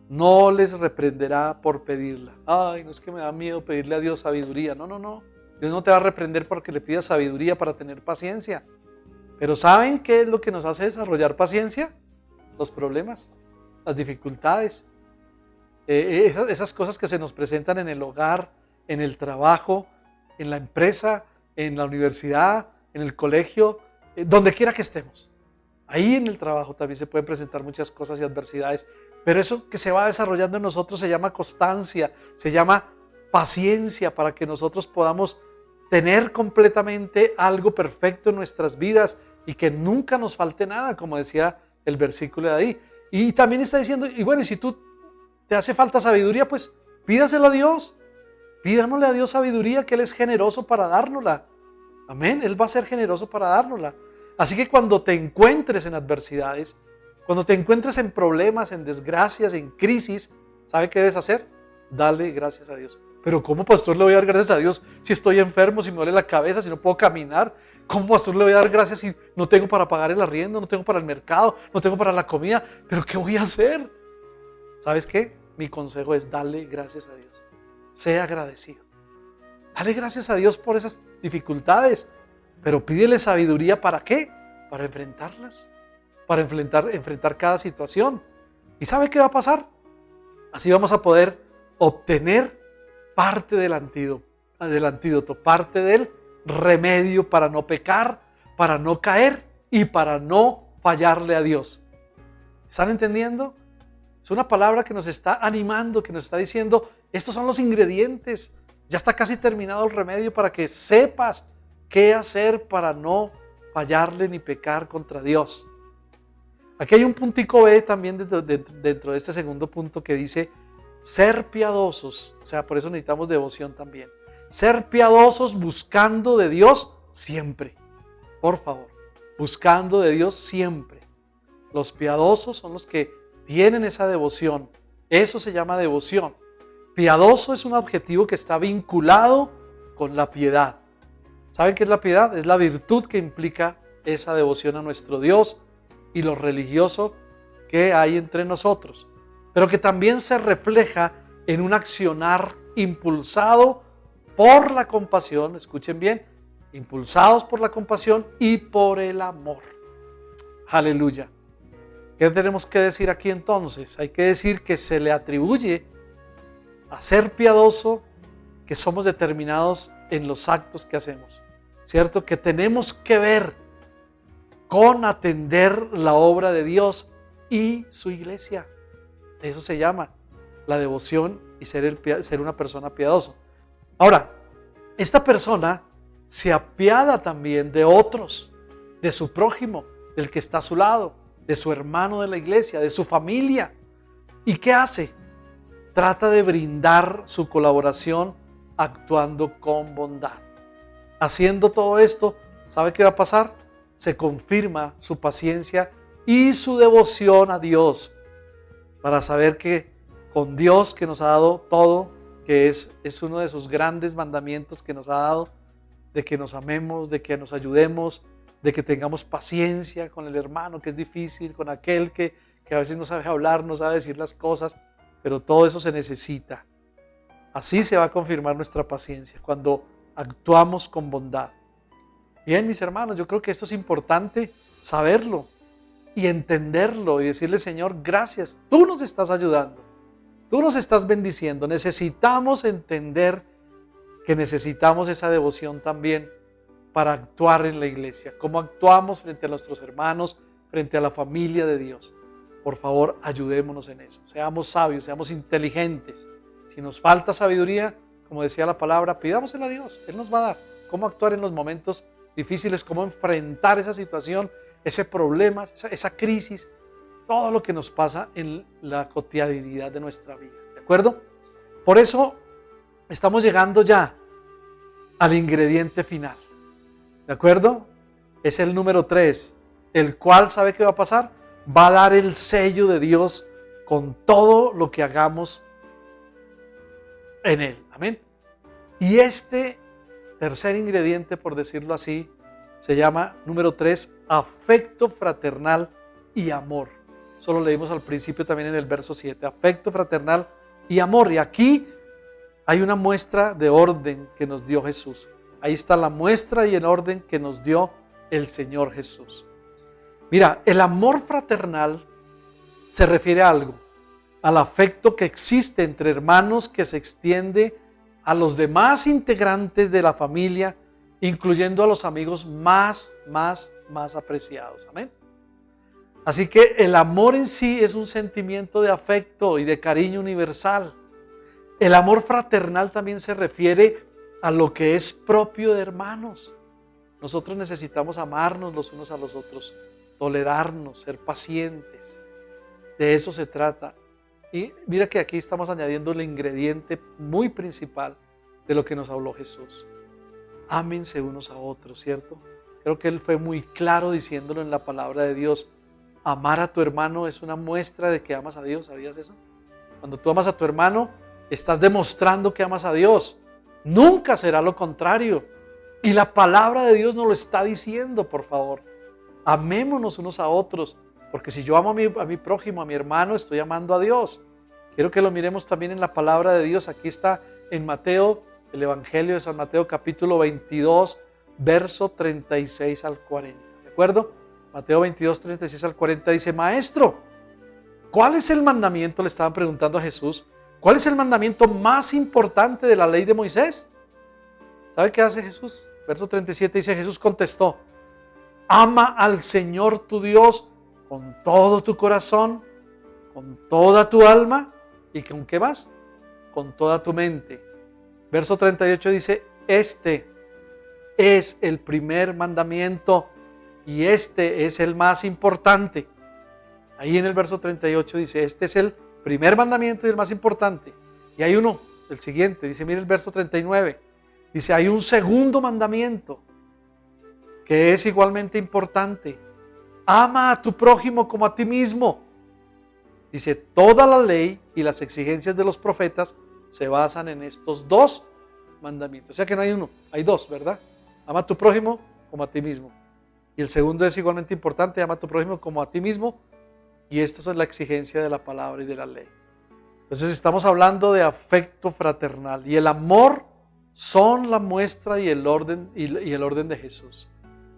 no les reprenderá por pedirla. Ay, no es que me da miedo pedirle a Dios sabiduría. No. Dios no te va a reprender porque le pidas sabiduría para tener paciencia. Pero ¿saben qué es lo que nos hace desarrollar paciencia? Los problemas, las dificultades, esas cosas que se nos presentan en el hogar, en el trabajo, en la empresa, en la universidad, en el colegio, donde quiera que estemos. Ahí en el trabajo también se pueden presentar muchas cosas y adversidades, pero eso que se va desarrollando en nosotros se llama constancia, se llama paciencia para que nosotros podamos tener completamente algo perfecto en nuestras vidas y que nunca nos falte nada, como decía el versículo de ahí. Y también está diciendo, y bueno, y si tú te hace falta sabiduría, pues pídasela a Dios. Pídanosle a Dios sabiduría, que Él es generoso para dárnosla. Amén, Él va a ser generoso para dárnosla. Así que cuando te encuentres en adversidades, cuando te encuentres en problemas, en desgracias, en crisis, ¿sabe qué debes hacer? Dale gracias a Dios. Pero ¿cómo, pastor, le voy a dar gracias a Dios si estoy enfermo, si me duele la cabeza, si no puedo caminar? ¿Cómo, pastor, le voy a dar gracias si no tengo para pagar el arriendo, no tengo para el mercado, no tengo para la comida? ¿Pero qué voy a hacer? ¿Sabes qué? Mi consejo es dale gracias a Dios. Sea agradecido. Dale gracias a Dios por esas dificultades, pero pídele sabiduría, ¿para qué? Para enfrentarlas, para enfrentar cada situación. ¿Y sabe qué va a pasar? Así vamos a poder obtener parte del antídoto, parte del remedio para no pecar, para no caer y para no fallarle a Dios. ¿Están entendiendo? Es una palabra que nos está animando, que nos está diciendo, estos son los ingredientes, ya está casi terminado el remedio para que sepas qué hacer para no fallarle ni pecar contra Dios. Aquí hay un puntico B también dentro de este segundo punto que dice ser piadosos, o sea, por eso necesitamos devoción también. Ser piadosos buscando de Dios siempre, por favor, buscando de Dios siempre. Los piadosos son los que tienen esa devoción, eso se llama devoción. Piadoso es un adjetivo que está vinculado con la piedad. ¿Saben qué es la piedad? Es la virtud que implica esa devoción a nuestro Dios y lo religioso que hay entre nosotros, pero que también se refleja en un accionar impulsado por la compasión, escuchen bien, impulsados por la compasión y por el amor. Aleluya. ¿Qué tenemos que decir aquí entonces? Hay que decir que se le atribuye a ser piadoso que somos determinados en los actos que hacemos, ¿cierto? Que tenemos que ver con atender la obra de Dios y su iglesia. Eso se llama la devoción y ser una persona piadosa. Ahora, esta persona se apiada también de otros, de su prójimo, del que está a su lado, de su hermano de la iglesia, de su familia. ¿Y qué hace? Trata de brindar su colaboración actuando con bondad. Haciendo todo esto, ¿sabe qué va a pasar? Se confirma su paciencia y su devoción a Dios para saber que con Dios que nos ha dado todo, que es uno de sus grandes mandamientos que nos ha dado, de que nos amemos, de que nos ayudemos, de que tengamos paciencia con el hermano que es difícil, con aquel que a veces no sabe hablar, no sabe decir las cosas, pero todo eso se necesita. Así se va a confirmar nuestra paciencia, cuando actuamos con bondad. Bien, mis hermanos, yo creo que esto es importante saberlo y entenderlo y decirle: Señor, gracias, tú nos estás ayudando, tú nos estás bendiciendo. Necesitamos entender que necesitamos esa devoción también para actuar en la iglesia, cómo actuamos frente a nuestros hermanos, frente a la familia de Dios. Por favor, ayudémonos en eso, seamos sabios, seamos inteligentes. Si nos falta sabiduría, como decía la palabra, pidámosela a Dios, Él nos va a dar cómo actuar en los momentos difíciles, cómo enfrentar esa situación, ese problema, esa crisis, todo lo que nos pasa en la cotidianidad de nuestra vida, ¿de acuerdo? Por eso estamos llegando ya al ingrediente final, ¿de acuerdo? Es el número 3, el cual, ¿sabe qué va a pasar? Va a dar el sello de Dios con todo lo que hagamos en Él, amén. Y este tercer ingrediente, por decirlo así, se llama, número 3, afecto fraternal y amor. Eso lo leímos al principio también en el verso 7, afecto fraternal y amor. Y aquí hay una muestra de orden que nos dio Jesús. Ahí está la muestra y el orden que nos dio el Señor Jesús. Mira, el amor fraternal se refiere a algo, al afecto que existe entre hermanos, que se extiende a los demás integrantes de la familia, incluyendo a los amigos más apreciados. Amén. Así que el amor en sí es un sentimiento de afecto y de cariño universal. El amor fraternal también se refiere a lo que es propio de hermanos. Nosotros necesitamos amarnos los unos a los otros, tolerarnos, ser pacientes. De eso se trata. Y mira que aquí estamos añadiendo el ingrediente muy principal de lo que nos habló Jesús. Ámense unos a otros, ¿cierto? Creo que Él fue muy claro diciéndolo en la palabra de Dios. Amar a tu hermano es una muestra de que amas a Dios, ¿sabías eso? Cuando tú amas a tu hermano, estás demostrando que amas a Dios. Nunca será lo contrario. Y la palabra de Dios nos lo está diciendo, por favor. Amémonos unos a otros, porque si yo amo a mi prójimo, a mi hermano, estoy amando a Dios. Quiero que lo miremos también en la palabra de Dios. Aquí está en Mateo, el Evangelio de San Mateo, capítulo 22, verso 36 al 40. ¿De acuerdo? Mateo 22, 36 al 40 dice: Maestro, ¿cuál es el mandamiento? Le estaban preguntando a Jesús. ¿Cuál es el mandamiento más importante de la ley de Moisés? ¿Sabe qué hace Jesús? Verso 37 dice: Jesús contestó: ama al Señor tu Dios con todo tu corazón, con toda tu alma y ¿con qué más? Con toda tu mente. Verso 38 dice: este es el primer mandamiento y este es el más importante. Ahí en el verso 38 dice: este es el primer mandamiento y el más importante. Y hay uno, el siguiente, dice, mira el verso 39. Dice: hay un segundo mandamiento que es igualmente importante. Ama a tu prójimo como a ti mismo. Dice: toda la ley y las exigencias de los profetas se basan en estos dos mandamientos. O sea que no hay uno, hay dos, ¿verdad? Ama a tu prójimo como a ti mismo. Y el segundo es igualmente importante: ama a tu prójimo como a ti mismo. Y esta es la exigencia de la palabra y de la ley. Entonces estamos hablando de afecto fraternal. Y el amor son la muestra y el orden de Jesús.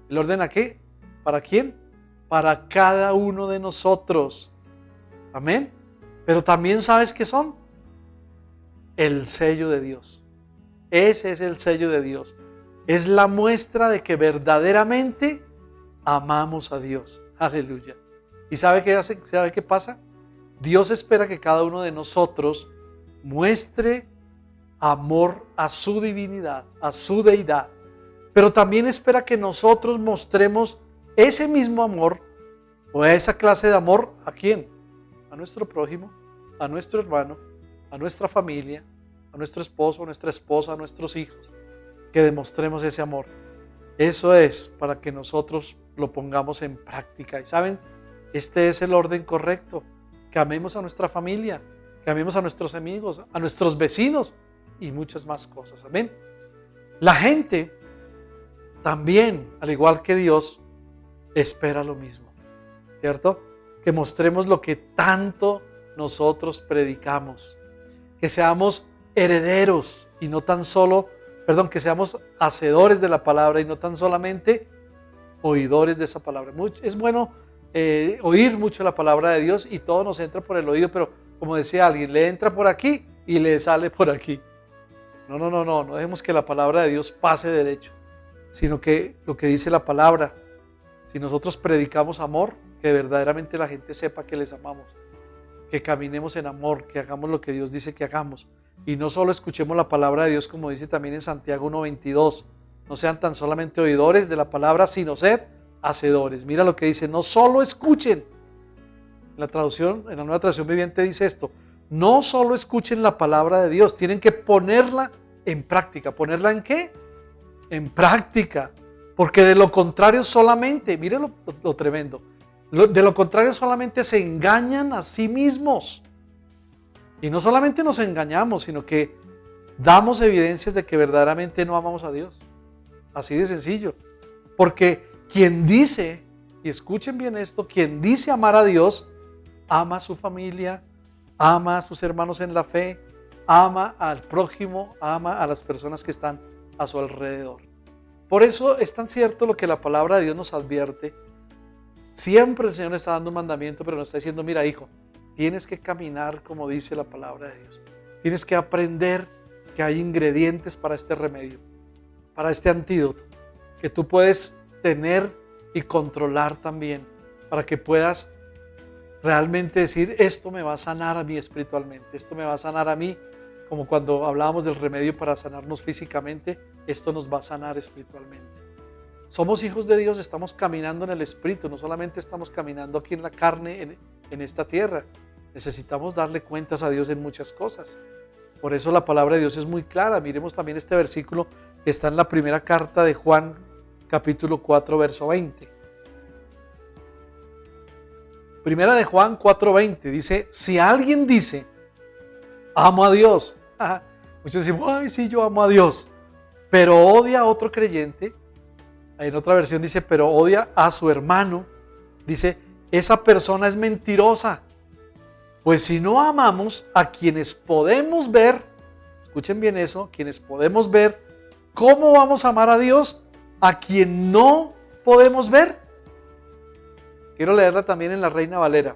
¿El orden a qué? ¿Para quién? Para cada uno de nosotros. Amén. Pero también ¿sabes qué son? El sello de Dios. Ese es el sello de Dios. Es la muestra de que verdaderamente amamos a Dios. Aleluya. ¿Y sabe qué hace? ¿Sabe qué pasa? Dios espera que cada uno de nosotros muestre amor a su divinidad, a su deidad. Pero también espera que nosotros mostremos ese mismo amor o esa clase de amor ¿a quién? A nuestro prójimo, a nuestro hermano, a nuestra familia, a nuestro esposo, a nuestra esposa, a nuestros hijos. Que demostremos ese amor. Eso es para que nosotros lo pongamos en práctica. Y ¿saben? Este es el orden correcto. Que amemos a nuestra familia, que amemos a nuestros amigos, a nuestros vecinos y muchas más cosas. Amén. La gente también, al igual que Dios, espera lo mismo, ¿cierto? Que mostremos lo que tanto nosotros predicamos, que seamos herederos y no tan solo, que seamos hacedores de la palabra y no tan solamente oidores de esa palabra. Es bueno oír mucho la palabra de Dios y todo nos entra por el oído, pero como decía alguien, le entra por aquí y le sale por aquí. No dejemos que la palabra de Dios pase derecho, sino que lo que dice la palabra, si nosotros predicamos amor, que verdaderamente la gente sepa que les amamos, que caminemos en amor, que hagamos lo que Dios dice que hagamos, y no solo escuchemos la palabra de Dios, como dice también en Santiago 1:22, no sean tan solamente oidores de la palabra, sino sed hacedores. Mira lo que dice, no solo escuchen. En la Nueva Traducción Viviente dice esto, no solo escuchen la palabra de Dios, tienen que ponerla en práctica. ¿Ponerla en qué? En práctica. Porque de lo contrario solamente, mire lo tremendo, de lo contrario solamente se engañan a sí mismos. Y no solamente nos engañamos, sino que damos evidencias de que verdaderamente no amamos a Dios. Así de sencillo. Porque quien dice, y escuchen bien esto, quien dice amar a Dios, ama a su familia, ama a sus hermanos en la fe, ama al prójimo, ama a las personas que están a su alrededor. Por eso es tan cierto lo que la palabra de Dios nos advierte. Siempre el Señor nos está dando un mandamiento, pero nos está diciendo, mira hijo, tienes que caminar como dice la palabra de Dios. Tienes que aprender que hay ingredientes para este remedio, para este antídoto, que tú puedes tener y controlar también, para que puedas realmente decir, esto me va a sanar a mí espiritualmente, esto me va a sanar a mí, como cuando hablábamos del remedio para sanarnos físicamente, esto nos va a sanar espiritualmente. Somos hijos de Dios, estamos caminando en el Espíritu, no solamente estamos caminando aquí en la carne, en esta tierra. Necesitamos darle cuentas a Dios en muchas cosas. Por eso la palabra de Dios es muy clara. Miremos también este versículo que está en la primera carta de Juan, capítulo 4, verso 20. Primera de Juan 4:20 dice, si alguien dice, amo a Dios, muchos decimos, ay sí, yo amo a Dios, pero odia a otro creyente, en otra versión dice, pero odia a su hermano, dice, esa persona es mentirosa, pues si no amamos a quienes podemos ver, escuchen bien eso, quienes podemos ver, ¿cómo vamos a amar a Dios a quien no podemos ver? Quiero leerla también en la Reina Valera.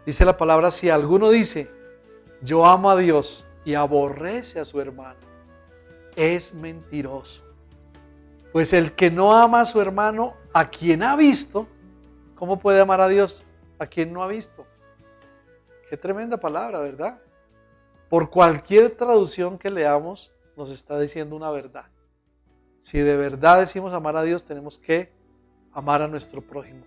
Dice la palabra, si alguno dice, yo amo a Dios y aborrece a su hermano, es mentiroso. Pues el que no ama a su hermano, a quien ha visto, ¿cómo puede amar a Dios a quien no ha visto? Qué tremenda palabra, ¿verdad? Por cualquier traducción que leamos, nos está diciendo una verdad. Si de verdad decimos amar a Dios, tenemos que amar a nuestro prójimo.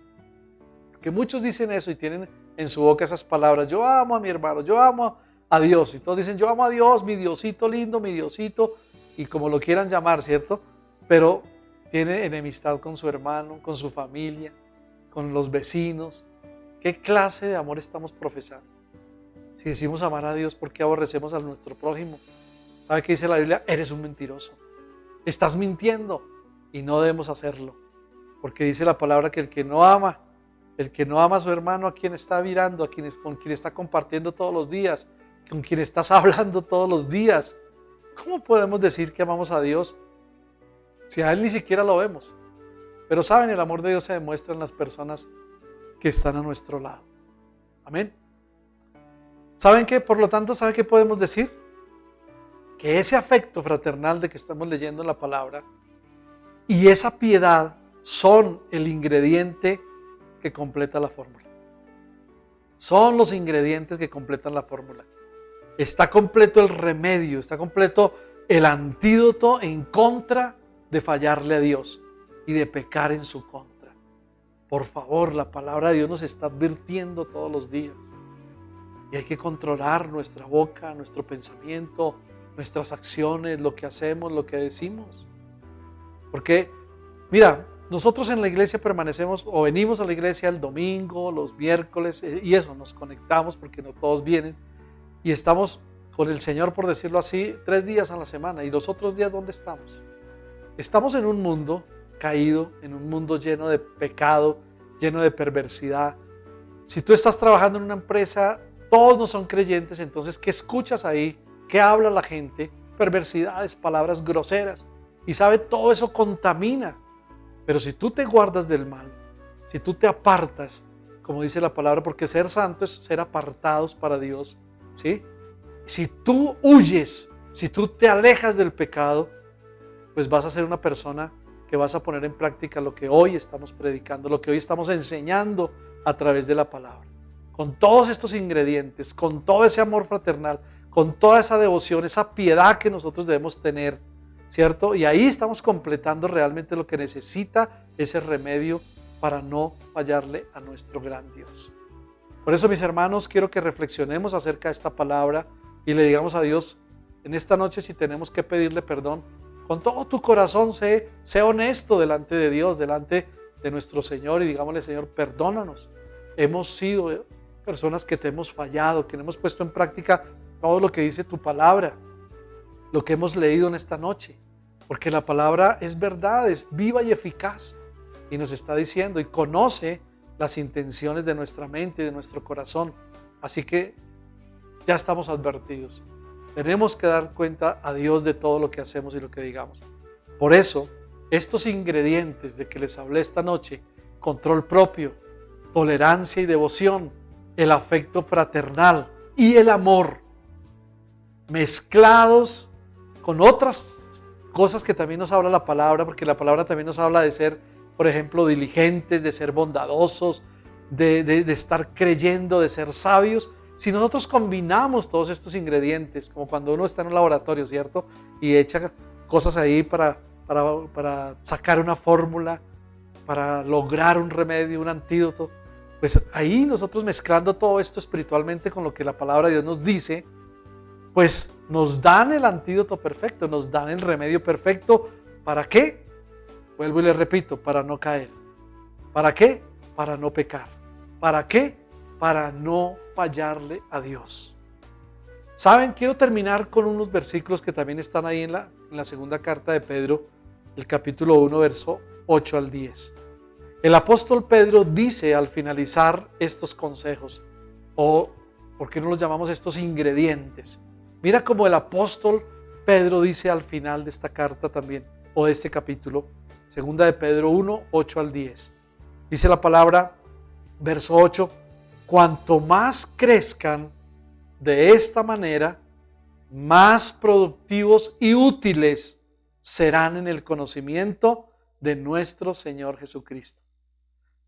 Porque muchos dicen eso y tienen en su boca esas palabras, yo amo a mi hermano, yo amo a Dios. Y todos dicen, yo amo a Dios, mi Diosito lindo, mi Diosito, y como lo quieran llamar, ¿cierto? Pero tiene enemistad con su hermano, con su familia, con los vecinos. ¿Qué clase de amor estamos profesando? Si decimos amar a Dios, ¿por qué aborrecemos a nuestro prójimo? ¿Sabe qué dice la Biblia? Eres un mentiroso. Estás mintiendo y no debemos hacerlo. Porque dice la palabra que el que no ama a su hermano, a quien está mirando, con quien está compartiendo todos los días, con quien estás hablando todos los días, ¿cómo podemos decir que amamos a Dios si a Él ni siquiera lo vemos? Pero saben, el amor de Dios se demuestra en las personas que están a nuestro lado. Amén. ¿Saben qué? Por lo tanto, ¿saben qué podemos decir? Que ese afecto fraternal de que estamos leyendo en la palabra y esa piedad son el ingrediente que completa la fórmula. Son los ingredientes que completan la fórmula. Está completo el remedio, está completo el antídoto en contra de fallarle a Dios y de pecar en su contra. Por favor, la palabra de Dios nos está advirtiendo todos los días. Y hay que controlar nuestra boca, nuestro pensamiento, nuestras acciones, lo que hacemos, lo que decimos. Porque, mira, nosotros en la iglesia permanecemos o venimos a la iglesia el domingo, los miércoles, y eso, nos conectamos porque no todos vienen. y estamos con el Señor, por decirlo así, 3 días a la semana. ¿Y los otros días dónde estamos? Estamos en un mundo caído, en un mundo lleno de pecado, lleno de perversidad. Si tú estás trabajando en una empresa, todos no son creyentes, entonces ¿qué escuchas ahí? ¿Qué habla la gente? Perversidades, palabras groseras. Y sabe, todo eso contamina. Pero si tú te guardas del mal, si tú te apartas, como dice la palabra, porque ser santo es ser apartados para Dios, ¿sí? Si tú huyes, si tú te alejas del pecado, pues vas a ser una persona que vas a poner en práctica lo que hoy estamos predicando, lo que hoy estamos enseñando a través de la palabra. Con todos estos ingredientes, con todo ese amor fraternal, con toda esa devoción, esa piedad que nosotros debemos tener, ¿cierto? Y ahí estamos completando realmente lo que necesita ese remedio para no fallarle a nuestro gran Dios. Por eso, mis hermanos, quiero que reflexionemos acerca de esta palabra y le digamos a Dios en esta noche, si tenemos que pedirle perdón, con todo tu corazón, sé honesto delante de Dios, delante de nuestro Señor, y digámosle: Señor, perdónanos. Hemos sido personas que te hemos fallado, que no hemos puesto en práctica todo lo que dice tu palabra, lo que hemos leído en esta noche, porque la palabra es verdad, es viva y eficaz, y nos está diciendo y conoce las intenciones de nuestra mente y de nuestro corazón. Así que ya estamos advertidos. Tenemos que dar cuenta a Dios de todo lo que hacemos y lo que digamos. Por eso, estos ingredientes de que les hablé esta noche: control propio, tolerancia y devoción, el afecto fraternal y el amor, mezclados con otras cosas que también nos habla la palabra, porque la palabra también nos habla de ser, por ejemplo, diligentes, de ser bondadosos, de estar creyendo, de ser sabios. Si nosotros combinamos todos estos ingredientes, como cuando uno está en un laboratorio, ¿cierto? Y echa cosas ahí para sacar una fórmula, para lograr un remedio, un antídoto, pues ahí nosotros mezclando todo esto espiritualmente con lo que la palabra de Dios nos dice, pues nos dan el antídoto perfecto, nos dan el remedio perfecto. ¿Para qué? Vuelvo y le repito: para no caer. ¿Para qué? Para no pecar. ¿Para qué? Para no fallarle a Dios. ¿Saben? Quiero terminar con unos versículos que también están ahí en la segunda carta de Pedro, el capítulo 1, verso 8 al 10. El apóstol Pedro dice al finalizar estos consejos, o ¿por qué no los llamamos estos ingredientes? Mira cómo el apóstol Pedro dice al final de esta carta también, o de este capítulo, segunda de Pedro 1, 8 al 10. Dice la palabra, verso 8: cuanto más crezcan de esta manera, más productivos y útiles serán en el conocimiento de nuestro Señor Jesucristo.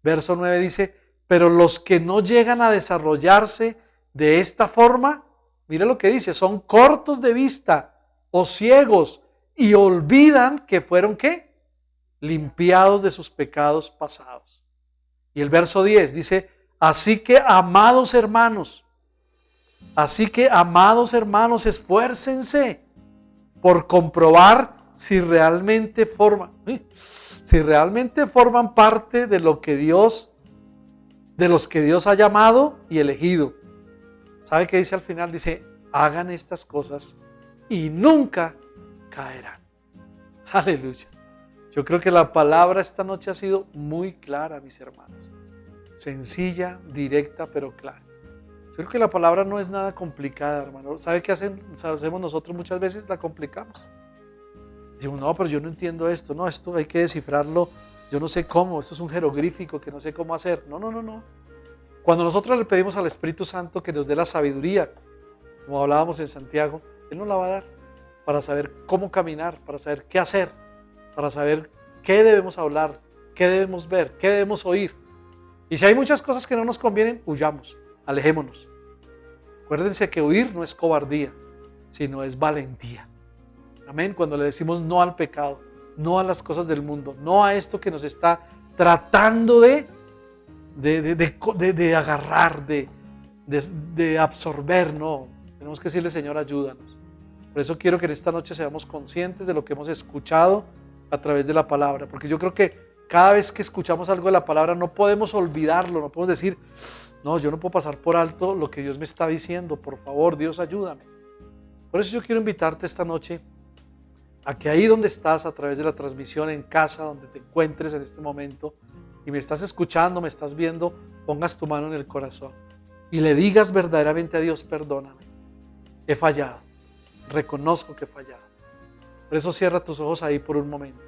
Verso 9 dice: pero los que no llegan a desarrollarse de esta forma, mira lo que dice, son cortos de vista o ciegos y olvidan que fueron ¿qué? Limpiados de sus pecados pasados. Y el verso 10 dice: así que amados hermanos, esfuércense por comprobar si realmente forman parte de los que Dios ha llamado y elegido. ¿Sabe qué dice al final? Dice: hagan estas cosas y nunca caerán. Aleluya. Yo creo que la palabra esta noche ha sido muy clara, mis hermanos. Sencilla, directa, pero clara. Yo creo que la palabra no es nada complicada, hermano. ¿Sabe qué hacemos nosotros muchas veces? La complicamos. Decimos: no, pero yo no entiendo esto. No, esto hay que descifrarlo. Yo no sé cómo. Esto es un jeroglífico que no sé cómo hacer. No. Cuando nosotros le pedimos al Espíritu Santo que nos dé la sabiduría, como hablábamos en Santiago, Él nos la va a dar para saber cómo caminar, para saber qué hacer, para saber qué debemos hablar, qué debemos ver, qué debemos oír. Y si hay muchas cosas que no nos convienen, huyamos, alejémonos. Acuérdense que huir no es cobardía, sino es valentía. Amén. Cuando le decimos no al pecado, no a las cosas del mundo, no a esto que nos está tratando de agarrar, de absorber, no. Tenemos que decirle: Señor, ayúdanos. Por eso quiero que en esta noche seamos conscientes de lo que hemos escuchado a través de la palabra, porque yo creo que Cada vez que escuchamos algo de la palabra no podemos olvidarlo, no podemos decir, no, yo no puedo pasar por alto lo que Dios me está diciendo, por favor, Dios ayúdame. Por eso yo quiero invitarte esta noche a que ahí donde estás, a través de la transmisión en casa, donde te encuentres en este momento y me estás escuchando, me estás viendo, pongas tu mano en el corazón y le digas verdaderamente a Dios, perdóname, he fallado, reconozco que he fallado. Por eso cierra tus ojos ahí por un momento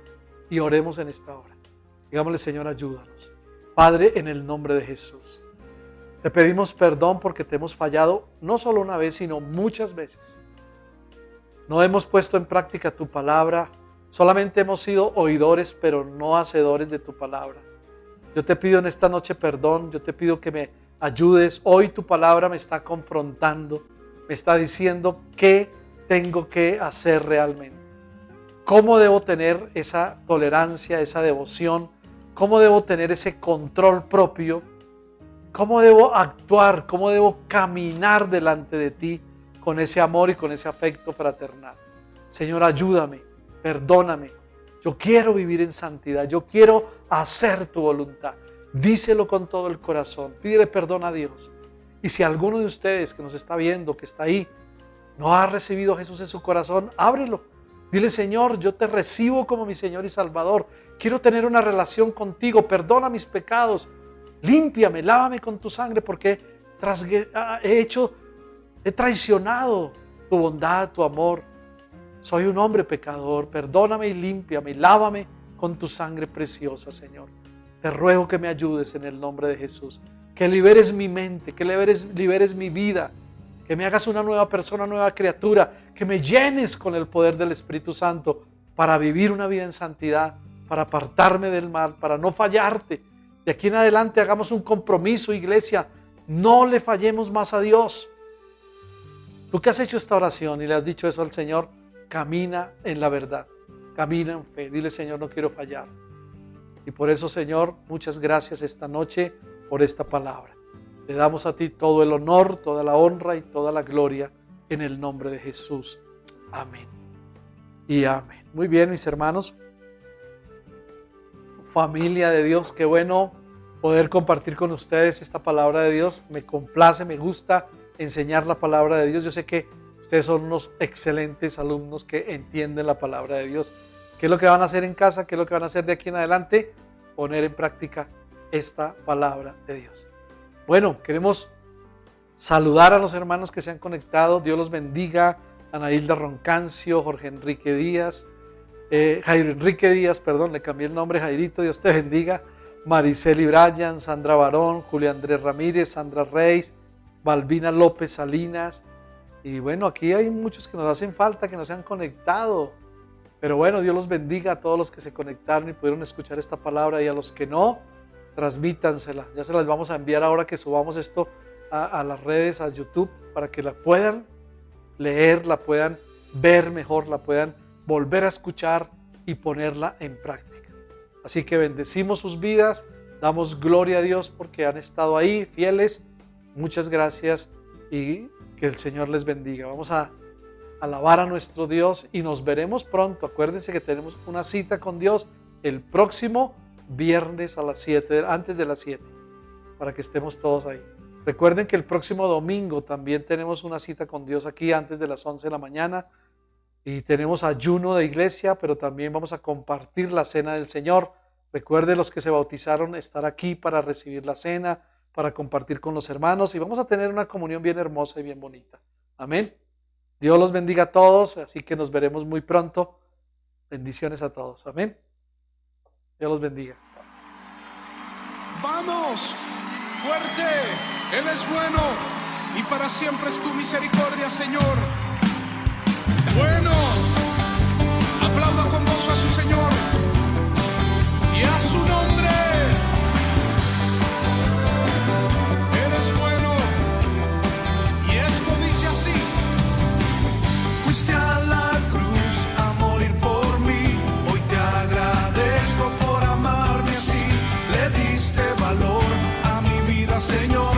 y oremos en esta hora. Digámosle, Señor, ayúdanos. Padre, en el nombre de Jesús, te pedimos perdón porque te hemos fallado no solo una vez, sino muchas veces. No hemos puesto en práctica tu palabra, solamente hemos sido oidores, pero no hacedores de tu palabra. Yo te pido en esta noche perdón, yo te pido que me ayudes. Hoy tu palabra me está confrontando, me está diciendo qué tengo que hacer realmente. ¿Cómo debo tener esa tolerancia, esa devoción? ¿Cómo debo tener ese control propio? ¿Cómo debo actuar? ¿Cómo debo caminar delante de ti con ese amor y con ese afecto fraternal? Señor, ayúdame, perdóname. Yo quiero vivir en santidad, yo quiero hacer tu voluntad. Díselo con todo el corazón, pídele perdón a Dios. Y si alguno de ustedes que nos está viendo, que está ahí, no ha recibido a Jesús en su corazón, ábrelo. Dile, Señor, yo te recibo como mi Señor y Salvador. Quiero tener una relación contigo, perdona mis pecados, límpiame, lávame con tu sangre porque he traicionado tu bondad, tu amor. Soy un hombre pecador, perdóname y límpiame, lávame con tu sangre preciosa, Señor. Te ruego que me ayudes en el nombre de Jesús, que liberes mi mente, que liberes mi vida, que me hagas una nueva persona, una nueva criatura, que me llenes con el poder del Espíritu Santo para vivir una vida en santidad, para apartarme del mal, para no fallarte. De aquí en adelante hagamos un compromiso, iglesia, no le fallemos más a Dios. Tú que has hecho esta oración y le has dicho eso al Señor, camina en la verdad, camina en fe. Dile, Señor, no quiero fallar. Y por eso, Señor, muchas gracias esta noche por esta palabra. Le damos a ti todo el honor, toda la honra y toda la gloria en el nombre de Jesús. Amén y amén. Muy bien, mis hermanos, familia de Dios, qué bueno poder compartir con ustedes esta palabra de Dios. Me complace, me gusta enseñar la palabra de Dios. Yo sé que ustedes son unos excelentes alumnos que entienden la palabra de Dios. ¿Qué es lo que van a hacer en casa? ¿Qué es lo que van a hacer de aquí en adelante? Poner en práctica esta palabra de Dios. Bueno, queremos saludar a los hermanos que se han conectado. Dios los bendiga. Ana Hilda Roncancio, Jorge Enrique Díaz, Jairo Enrique Díaz, perdón, le cambié el nombre, Jairito, Dios te bendiga. Mariceli Bryan, Sandra Barón, Julio Andrés Ramírez, Sandra Reis, Balbina López Salinas. Y bueno, aquí hay muchos que nos hacen falta, que no se han conectado. Pero bueno, Dios los bendiga a todos los que se conectaron y pudieron escuchar esta palabra, y a los que no, transmítansela. Ya se las vamos a enviar ahora que subamos esto a las redes, a YouTube, para que la puedan leer, la puedan ver mejor, la puedan volver a escuchar y ponerla en práctica. Así que bendecimos sus vidas, damos gloria a Dios porque han estado ahí fieles. Muchas gracias y que el Señor les bendiga. Vamos a alabar a nuestro Dios y nos veremos pronto. Acuérdense que tenemos una cita con Dios el próximo viernes a las 7, antes de las 7, para que estemos todos ahí. Recuerden que el próximo domingo también tenemos una cita con Dios aquí antes de las 11 de la mañana y tenemos ayuno de iglesia, pero también vamos a compartir la cena del Señor. Recuerden, los que se bautizaron, estar aquí para recibir la cena, para compartir con los hermanos, y vamos a tener una comunión bien hermosa y bien bonita. Amén. Dios los bendiga a todos, así que nos veremos muy pronto. Bendiciones a todos. Amén. Dios los bendiga. ¡Vamos! ¡Fuerte! Él es bueno y para siempre es tu misericordia, Señor. Bueno, aplauda con gozo a su Señor y a su nombre. Eres bueno y esto dice así: fuiste a la cruz a morir por mí, hoy te agradezco por amarme así, le diste valor a mi vida, Señor,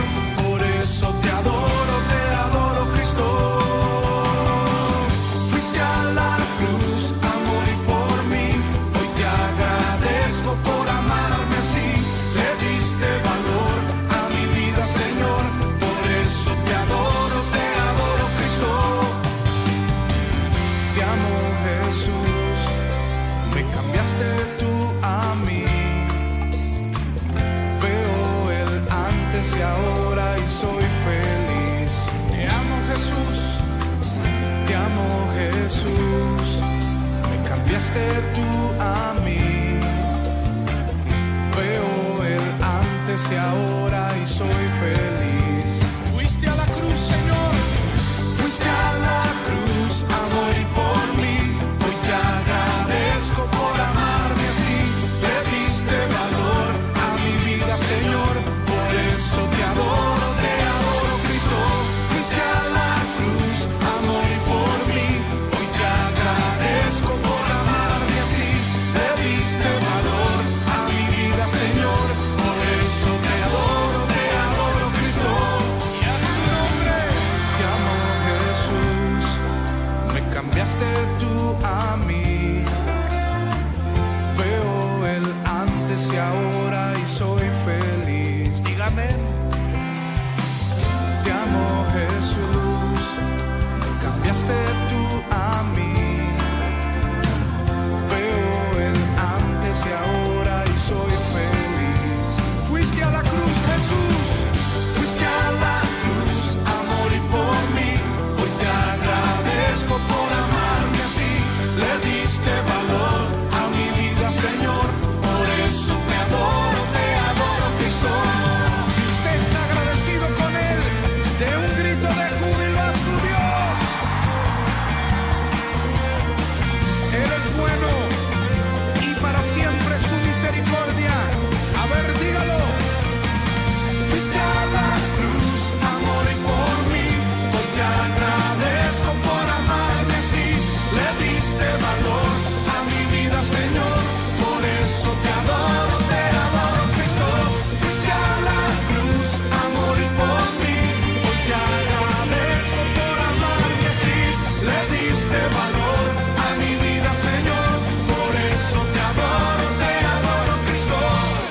por eso te adoro Cristo. cambiaste tú a mí. Veo el antes y ahora y soy feliz. Te amo, Jesús, te amo, Jesús. Me cambiaste tú a mí. Veo el antes y ahora y soy feliz. Fuiste a la cruz, Señor. Fuiste a la cruz a morir por mí. Hoy te agradezco por amarme así. Le diste valor a mi vida, Señor. Por eso te adoro, Cristo. Fuiste a la cruz a morir por mí. Hoy te agradezco por amarme así. Le diste valor a mi vida, Señor. Por eso te adoro, Cristo. Y a su nombre te amo, Jesús. Me cambiaste tú a mí. Veo el antes y ahora y soy feliz. Dígame. Te amo, Jesús. Me cambiaste tú a mí. Veo el antes y ahora y soy feliz. Fuiste a la cruz, Jesús. Fuiste a la cruz a morir por mí. Hoy te agradezco por amarme así. Le diste valor a mi vida, Señor. Por eso te adoro, Cristo. Si usted está agradecido con Él, dé un grito de júbilo a su Dios. Él es bueno y para siempre su misericordia. A ver, dígalo. Fuiste a la cruz a morir por mí. Hoy te agradezco por amarme así. Le diste valor a mi vida, Señor. Por eso te adoro, Cristo. Fuiste a la cruz a morir por mí. Hoy te agradezco por amarme así. Le diste valor a mi vida, Señor. Por eso te adoro, Cristo.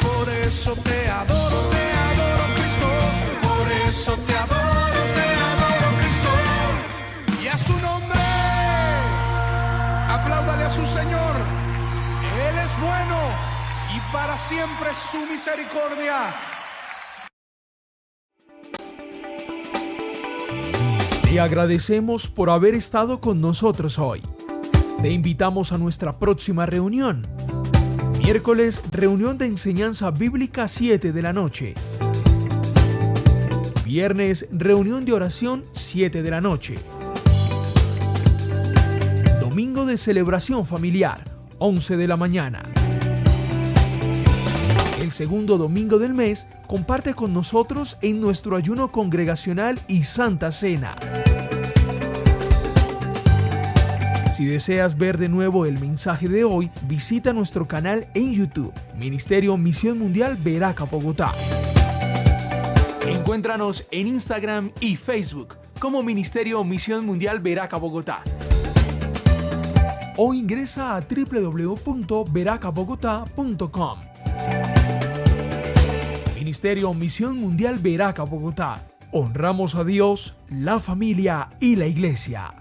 Por eso te adoro, Cristo. Por eso te adoro, Cristo. Y a su nombre, apláudale a su Señor. Él es bueno y para siempre su misericordia. Te agradecemos por haber estado con nosotros hoy. Te invitamos a nuestra próxima reunión. Miércoles, reunión de enseñanza bíblica 7 de la noche. Viernes, reunión de oración 7 de la noche. Domingo de celebración familiar 11 de la mañana. El segundo domingo del mes, comparte con nosotros en nuestro ayuno congregacional y Santa Cena. Si deseas ver de nuevo el mensaje de hoy, visita nuestro canal en YouTube, Ministerio Misión Mundial Veraca Bogotá. Encuéntranos en Instagram y Facebook como Ministerio Misión Mundial Veraca Bogotá. O ingresa a www.veracabogotá.com. Ministerio Misión Mundial Veraca Bogotá. Honramos a Dios, la familia y la iglesia.